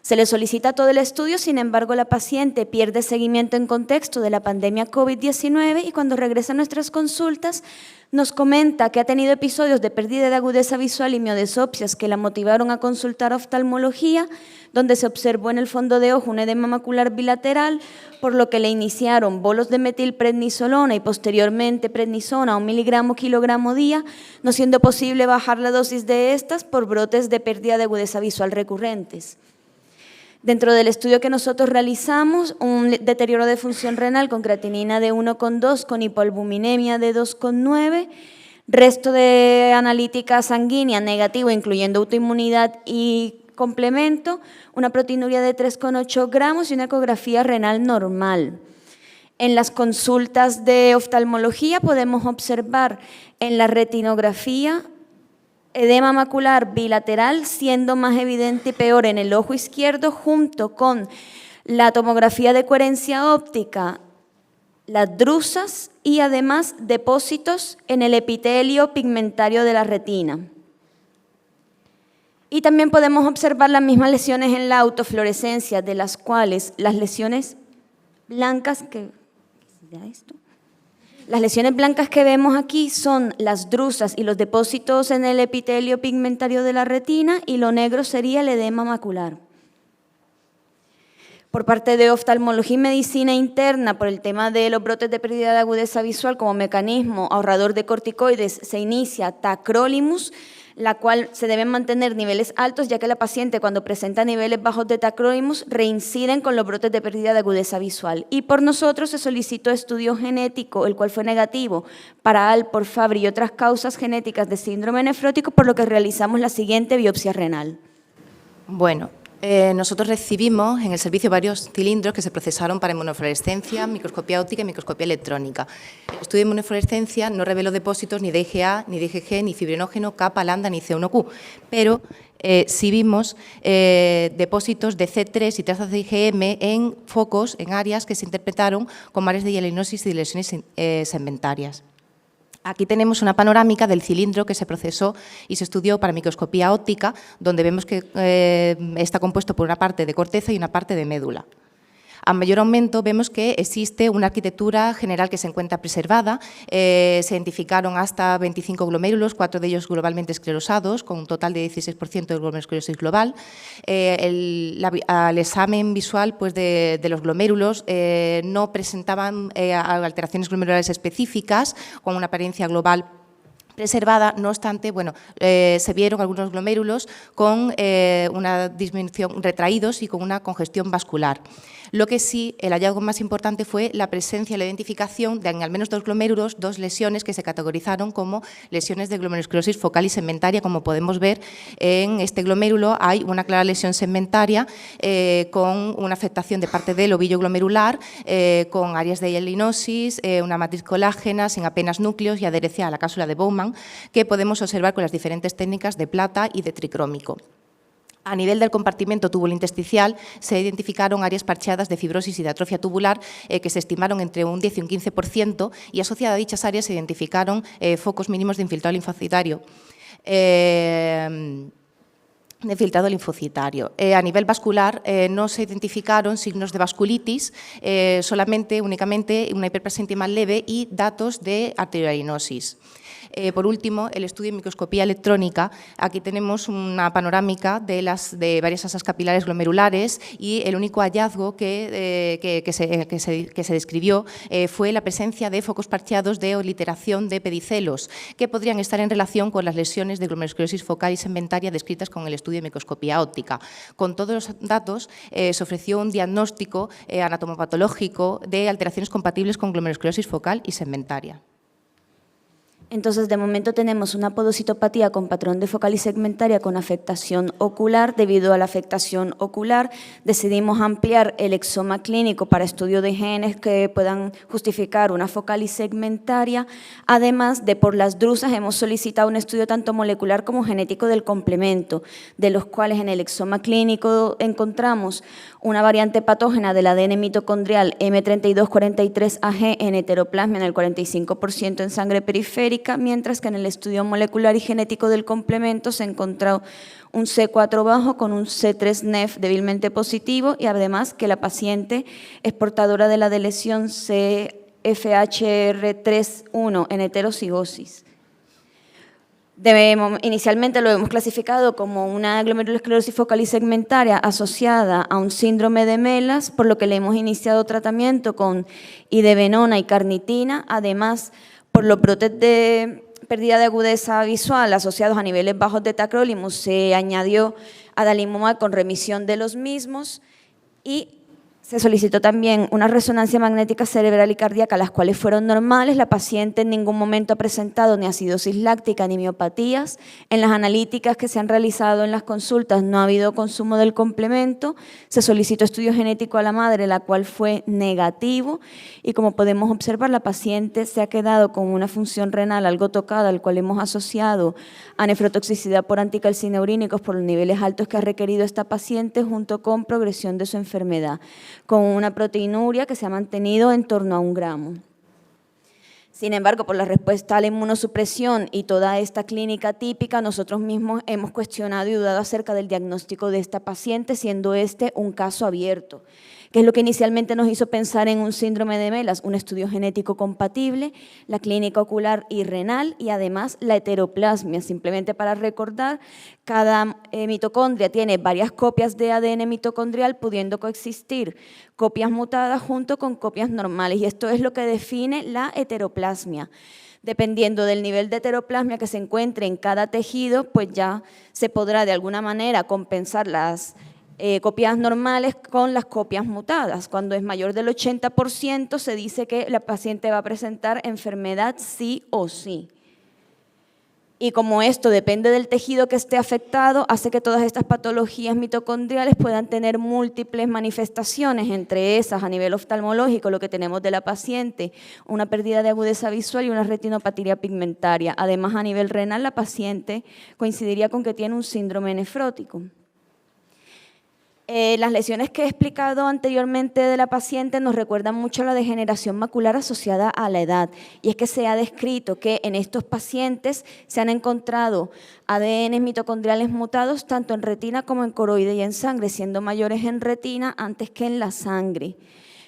[SPEAKER 21] Se le solicita todo el estudio, sin embargo, la paciente pierde seguimiento en contexto de la pandemia COVID-19 y cuando regresa a nuestras consultas nos comenta que ha tenido episodios de pérdida de agudeza visual y miodesopsias que la motivaron a consultar a oftalmología, donde se observó en el fondo de ojo un edema macular bilateral, por lo que le iniciaron bolos de metilprednisolona y posteriormente prednisona a 1 mg/kg día, no siendo posible bajar la dosis de estas por brotes de pérdida de agudeza visual recurrentes. Dentro del estudio que nosotros realizamos, un deterioro de función renal con creatinina de 1,2, con hipoalbuminemia de 2,9, resto de analítica sanguínea negativo, incluyendo autoinmunidad y complemento, una proteinuria de 3,8 gramos y una ecografía renal normal. En las consultas de oftalmología podemos observar en la retinografía edema macular bilateral, siendo más evidente y peor en el ojo izquierdo, junto con la tomografía de coherencia óptica las drusas y además depósitos en el epitelio pigmentario de la retina. Y también podemos observar las mismas lesiones en la autofluorescencia, de las cuales las lesiones blancas que vemos aquí son las drusas y los depósitos en el epitelio pigmentario de la retina, y lo negro sería el edema macular. Por parte de oftalmología y medicina interna, por el tema de los brotes de pérdida de agudeza visual como mecanismo ahorrador de corticoides, se inicia tacrolimus, la cual se deben mantener niveles altos, ya que la paciente, cuando presenta niveles bajos de tacrolimus, reinciden con los brotes de pérdida de agudeza visual. Y por nosotros se solicitó estudio genético, el cual fue negativo para Alport, Fabry y otras causas genéticas de síndrome nefrótico, por lo que realizamos la siguiente biopsia renal.
[SPEAKER 19] Bueno, nosotros recibimos en el servicio varios cilindros que se procesaron para inmunofluorescencia, microscopía óptica y microscopía electrónica. El estudio de inmunofluorescencia no reveló depósitos ni de IgA, ni de IgG, ni fibrinógeno, kappa, lambda, ni C1q, pero sí vimos depósitos de C3 y trazas de IgM en focos, en áreas que se interpretaron como áreas de hialinosis y de lesiones segmentarias. Aquí tenemos una panorámica del cilindro que se procesó y se estudió para microscopía óptica, donde vemos que está compuesto por una parte de corteza y una parte de médula. A mayor aumento vemos que existe una arquitectura general que se encuentra preservada. Se identificaron hasta 25 glomérulos, 4 de ellos globalmente esclerosados, con un total de 16% de glomerulosclerosis global. Al examen visual pues, de los glomérulos no presentaban alteraciones glomerulares específicas, con una apariencia global preservada. No obstante, bueno, se vieron algunos glomérulos con una disminución, retraídos y con una congestión vascular. Lo que sí, el hallazgo más importante fue la presencia, la identificación de en al menos 2 glomérulos, 2 lesiones que se categorizaron como lesiones de glomerulosclerosis focal y segmentaria. Como podemos ver, en este glomérulo hay una clara lesión segmentaria con una afectación de parte del ovillo glomerular, con áreas de hialinosis, una matriz colágena sin apenas núcleos y adherencia a la cápsula de Bowman, que podemos observar con las diferentes técnicas de plata y de tricrómico. A nivel del compartimento tubulointersticial se identificaron áreas parcheadas de fibrosis y de atrofia tubular que se estimaron entre un 10 y un 15%, y asociada a dichas áreas se identificaron focos mínimos de infiltrado linfocitario. A nivel vascular no se identificaron signos de vasculitis, únicamente una hiperpresencia leve y datos de arteriolinosis. Por último, el estudio de microscopía electrónica. Aquí tenemos una panorámica de varias asas capilares glomerulares, y el único hallazgo que se describió fue la presencia de focos parcheados de obliteración de pedicelos, que podrían estar en relación con las lesiones de glomerulosclerosis focal y segmentaria descritas con el estudio de microscopía óptica. Con todos los datos se ofreció un diagnóstico anatomopatológico de alteraciones compatibles con glomerulosclerosis focal y segmentaria.
[SPEAKER 21] Entonces, de momento tenemos una podocitopatía con patrón de focal y segmentaria con afectación ocular. Debido a la afectación ocular, decidimos ampliar el exoma clínico para estudio de genes que puedan justificar una focal y segmentaria. Además de por las drusas, hemos solicitado un estudio tanto molecular como genético del complemento, de los cuales en el exoma clínico encontramos una variante patógena del ADN mitocondrial M3243AG en heteroplasmia en el 45% en sangre periférica, mientras que en el estudio molecular y genético del complemento se encontró un C4 bajo con un C3 NEF débilmente positivo, y además que la paciente es portadora de la deleción CFHR3-1 en heterocigosis. Inicialmente lo hemos clasificado como una glomerulosclerosis focal y segmentaria asociada a un síndrome de Melas, por lo que le hemos iniciado tratamiento con idebenona y carnitina. Además, por los brotes de pérdida de agudeza visual asociados a niveles bajos de tacrolimus, se añadió adalimumab con remisión de los mismos, y se solicitó también una resonancia magnética cerebral y cardíaca, las cuales fueron normales. La paciente en ningún momento ha presentado ni acidosis láctica ni miopatías. En las analíticas que se han realizado en las consultas no ha habido consumo del complemento. Se solicitó estudio genético a la madre, la cual fue negativo, y como podemos observar, la paciente se ha quedado con una función renal algo tocada, al cual hemos asociado a nefrotoxicidad por anticalcineurínicos por los niveles altos que ha requerido esta paciente, junto con progresión de su enfermedad. con una proteinuria que se ha mantenido en torno a 1 gramo. Sin embargo, por la respuesta a la inmunosupresión y toda esta clínica típica, nosotros mismos hemos cuestionado y dudado acerca del diagnóstico de esta paciente, siendo este un caso abierto, que es lo que inicialmente nos hizo pensar en un síndrome de Melas, un estudio genético compatible, la clínica ocular y renal y además la heteroplasmia. Simplemente para recordar, cada mitocondria tiene varias copias de ADN mitocondrial, pudiendo coexistir copias mutadas junto con copias normales, y esto es lo que define la heteroplasmia. Dependiendo del nivel de heteroplasmia que se encuentre en cada tejido, pues ya se podrá de alguna manera compensar las copias normales con las copias mutadas. Cuando es mayor del 80%, se dice que la paciente va a presentar enfermedad sí o sí. Y como esto depende del tejido que esté afectado, hace que todas estas patologías mitocondriales puedan tener múltiples manifestaciones, entre esas a nivel oftalmológico, lo que tenemos de la paciente, una pérdida de agudeza visual y una retinopatía pigmentaria. Además, a nivel renal, la paciente coincidiría con que tiene un síndrome nefrótico. Las lesiones que he explicado anteriormente de la paciente nos recuerdan mucho a la degeneración macular asociada a la edad, y es que se ha descrito que en estos pacientes se han encontrado ADN mitocondriales mutados tanto en retina como en coroide y en sangre, siendo mayores en retina antes que en la sangre.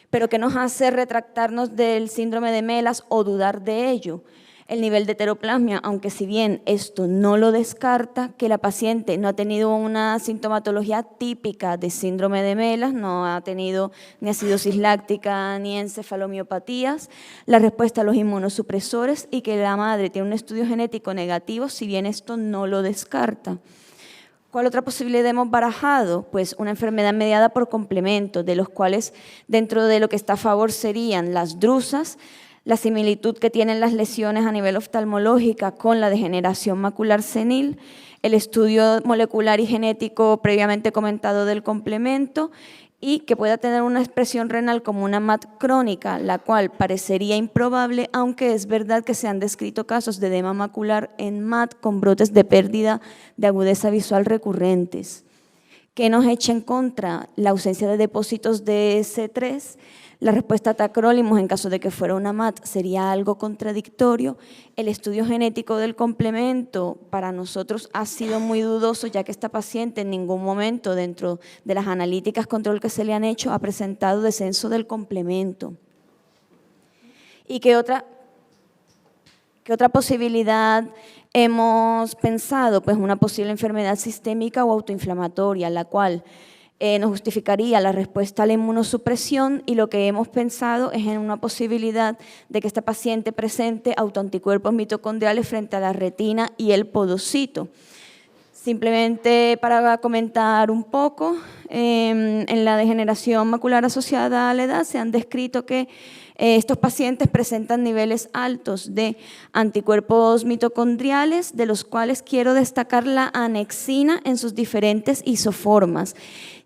[SPEAKER 21] Pero ¿qué nos hace retractarnos del síndrome de Melas o dudar de ello? El nivel de heteroplasmia, aunque si bien esto no lo descarta, que la paciente no ha tenido una sintomatología típica de síndrome de Melas, no ha tenido ni acidosis láctica ni encefalomiopatías, la respuesta a los inmunosupresores y que la madre tiene un estudio genético negativo, si bien esto no lo descarta. ¿Cuál otra posibilidad hemos barajado? Pues una enfermedad mediada por complementos, de los cuales dentro de lo que está a favor serían las drusas, la similitud que tienen las lesiones a nivel oftalmológica con la degeneración macular senil, el estudio molecular y genético previamente comentado del complemento y que pueda tener una expresión renal como una MAT crónica, la cual parecería improbable, aunque es verdad que se han descrito casos de edema macular en MAT con brotes de pérdida de agudeza visual recurrentes. ¿Qué nos echa en contra? La ausencia de depósitos de C3. La respuesta a tacrolimus en caso de que fuera una MAT sería algo contradictorio. El estudio genético del complemento para nosotros ha sido muy dudoso, ya que esta paciente en ningún momento dentro de las analíticas control que se le han hecho ha presentado descenso del complemento. ¿Y qué otra posibilidad hemos pensado? Pues una posible enfermedad sistémica o autoinflamatoria, la cual nos justificaría la respuesta a la inmunosupresión, y lo que hemos pensado es en una posibilidad de que esta paciente presente autoanticuerpos mitocondriales frente a la retina y el podocito. Simplemente para comentar un poco, en la degeneración macular asociada a la edad se han descrito que estos pacientes presentan niveles altos de anticuerpos mitocondriales, de los cuales quiero destacar la anexina en sus diferentes isoformas,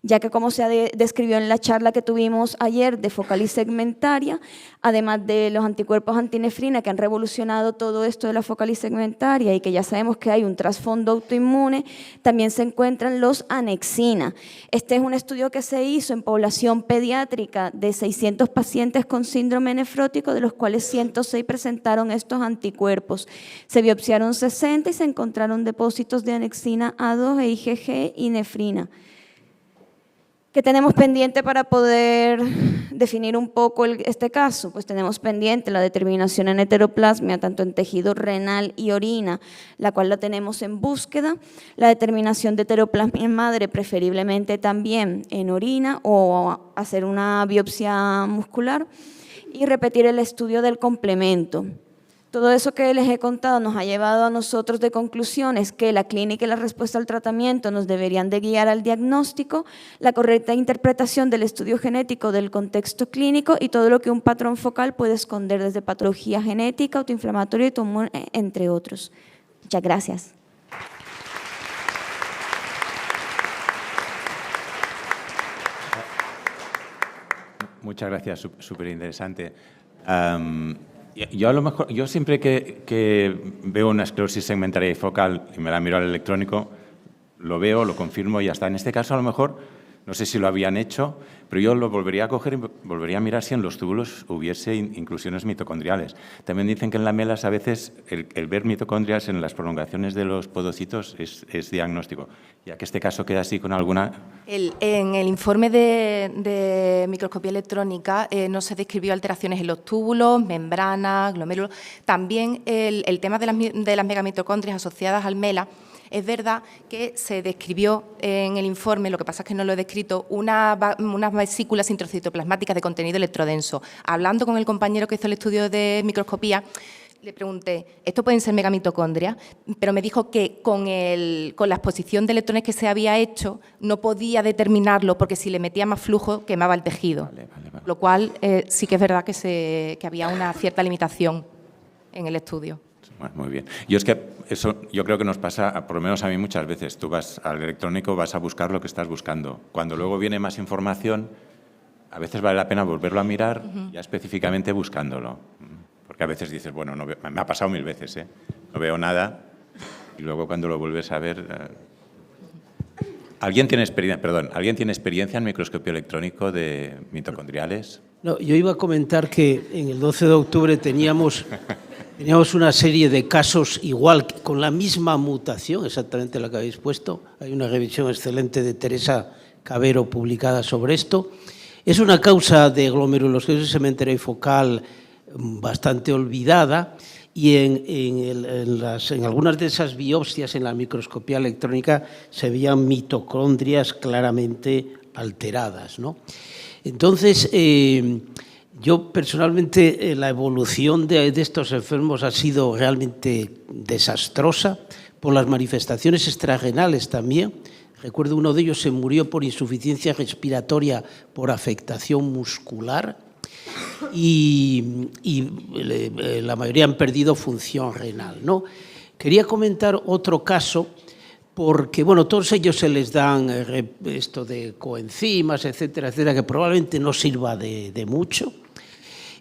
[SPEAKER 21] ya que como se describió en la charla que tuvimos ayer de focalis segmentaria, además de los anticuerpos antinefrina que han revolucionado todo esto de la focalis segmentaria y que ya sabemos que hay un trasfondo autoinmune, también se encuentran los anexina. Este es un estudio que se hizo en población pediátrica de 600 pacientes con síndrome nefrótico, de los cuales 106 presentaron estos anticuerpos. Se biopsiaron 60 y se encontraron depósitos de anexina A2 e IgG y nefrina. ¿Qué tenemos pendiente para poder definir un poco este caso? Pues tenemos pendiente la determinación en heteroplasmia, tanto en tejido renal y orina, la cual la tenemos en búsqueda, la determinación de heteroplasmia en madre, preferiblemente también en orina, o hacer una biopsia muscular, y repetir el estudio del complemento. Todo eso que les he contado nos ha llevado a nosotros de conclusiones que la clínica y la respuesta al tratamiento nos deberían de guiar al diagnóstico, la correcta interpretación del estudio genético del contexto clínico y todo lo que un patrón focal puede esconder desde patología genética, autoinflamatoria y tumor, entre otros. Muchas gracias.
[SPEAKER 2] Muchas gracias, súper interesante. Yo siempre que veo una esclerosis segmentaria y focal y me la miro al electrónico, lo veo, lo confirmo y ya está. En este caso, a lo mejor, No sé si lo habían hecho, pero yo lo volvería a coger y volvería a mirar si en los túbulos hubiese inclusiones mitocondriales. También dicen que en lamelas a veces el ver mitocondrias en las prolongaciones de los podocitos es diagnóstico. Ya que este caso queda así con alguna...
[SPEAKER 19] En el informe de microscopía electrónica no se describió alteraciones en los túbulos, membranas, glomérulos. También el tema de las megamitocondrias asociadas al MELA. Es verdad que se describió en el informe, lo que pasa es que no lo he descrito, unas vesículas intracitoplasmáticas de contenido electrodenso. Hablando con el compañero que hizo el estudio de microscopía, le pregunté, ¿esto pueden ser megamitocondrias? Pero me dijo que con la exposición de electrones que se había hecho no podía determinarlo porque si le metía más flujo quemaba el tejido. Vale. Lo cual sí que es verdad que había una cierta limitación en el estudio.
[SPEAKER 2] Bueno, muy bien. Yo es que eso yo creo que nos pasa, por lo menos a mí muchas veces. Tú vas al electrónico, vas a buscar lo que estás buscando. Cuando luego viene más información, a veces vale la pena volverlo a mirar ya específicamente buscándolo. Porque a veces dices, bueno, no veo, me ha pasado 1000 veces, no veo nada, y luego cuando lo vuelves a ver... ¿Alguien tiene experiencia en microscopio electrónico de mitocondriales?
[SPEAKER 12] No, yo iba a comentar que en el 12 de octubre teníamos una serie de casos igual, con la misma mutación, exactamente la que habéis puesto. Hay una revisión excelente de Teresa Cabero publicada sobre esto. Es una causa de glomerulosclerosis cementerio focal bastante olvidada y en algunas de esas biopsias en la microscopía electrónica se veían mitocondrias claramente alteradas, ¿no? Entonces, yo personalmente la evolución de estos enfermos ha sido realmente desastrosa por las manifestaciones extrarrenales también. Recuerdo uno de ellos se murió por insuficiencia respiratoria por afectación muscular y la mayoría han perdido función renal, ¿no? Quería comentar otro caso porque, bueno, todos ellos se les dan esto de coenzimas, etcétera, etcétera, que probablemente no sirva de mucho.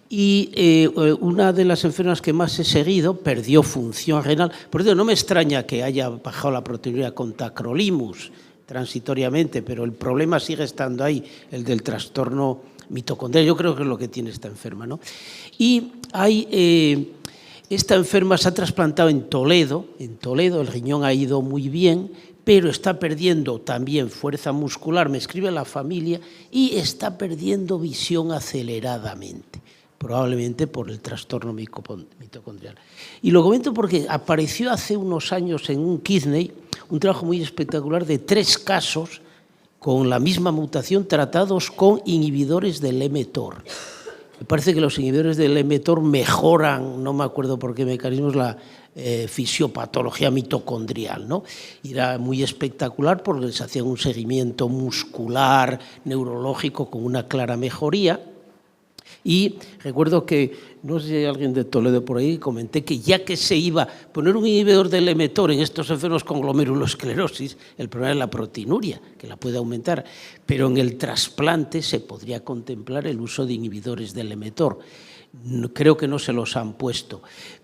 [SPEAKER 12] Y una de las enfermas que más he seguido perdió función renal. Por eso no me extraña que haya bajado la proteinuria con tacrolimus transitoriamente, pero el problema sigue estando ahí, el del trastorno mitocondrial. Yo creo que es lo que tiene esta enferma, ¿no? Y esta enferma se ha trasplantado en Toledo, el riñón ha ido muy bien, pero está perdiendo también fuerza muscular, me escribe la familia, y está perdiendo visión aceleradamente, probablemente por el trastorno mitocondrial. Y lo comento porque apareció hace unos años en un Kidney un trabajo muy espectacular de 3 casos con la misma mutación tratados con inhibidores del mTOR. Me parece que los inhibidores del mTOR mejoran, no me acuerdo por qué mecanismos, la fisiopatología mitocondrial, ¿no? Y era muy espectacular porque les hacían un seguimiento muscular, neurológico, con una clara mejoría. Y recuerdo que, no sé si hay alguien de Toledo por ahí, comenté que ya que se iba a poner un inhibidor del mTOR en estos enfermos con glomerulosclerosis, el problema es la proteinuria, que la puede aumentar, pero en el trasplante se podría contemplar el uso de inhibidores del mTOR. Creo que no se los han puesto.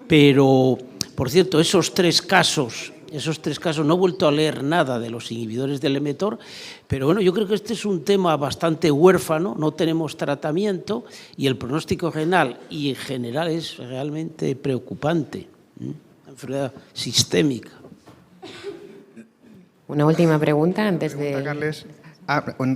[SPEAKER 12] Pero, por cierto, esos tres casos, no he vuelto a leer nada de los inhibidores del mTOR, pero bueno, yo creo que este es un tema bastante huérfano, no tenemos tratamiento y el pronóstico renal y en general es realmente preocupante, una enfermedad sistémica.
[SPEAKER 1] Una última pregunta antes de...
[SPEAKER 13] Carles.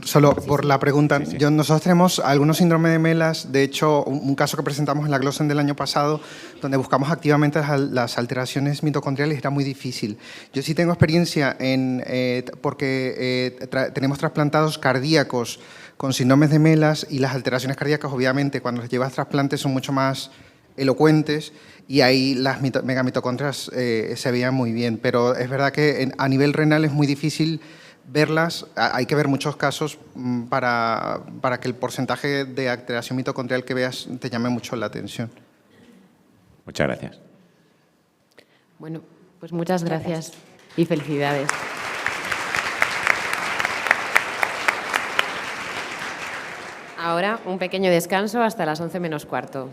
[SPEAKER 13] Solo por la pregunta, nosotros tenemos algunos síndromes de Melas, de hecho un caso que presentamos en la Glossen del año pasado, donde buscamos activamente las alteraciones mitocondriales, era muy difícil. Yo sí tengo experiencia porque tenemos trasplantados cardíacos con síndromes de Melas y las alteraciones cardíacas obviamente cuando les llevas trasplantes son mucho más elocuentes y ahí las megamitocondrias se veían muy bien, pero es verdad que a nivel renal es muy difícil verlas, hay que ver muchos casos para que el porcentaje de alteración mitocondrial que veas te llame mucho la atención.
[SPEAKER 2] Muchas gracias.
[SPEAKER 1] Bueno, pues muchas gracias y felicidades. Ahora un pequeño descanso hasta las 11 menos cuarto.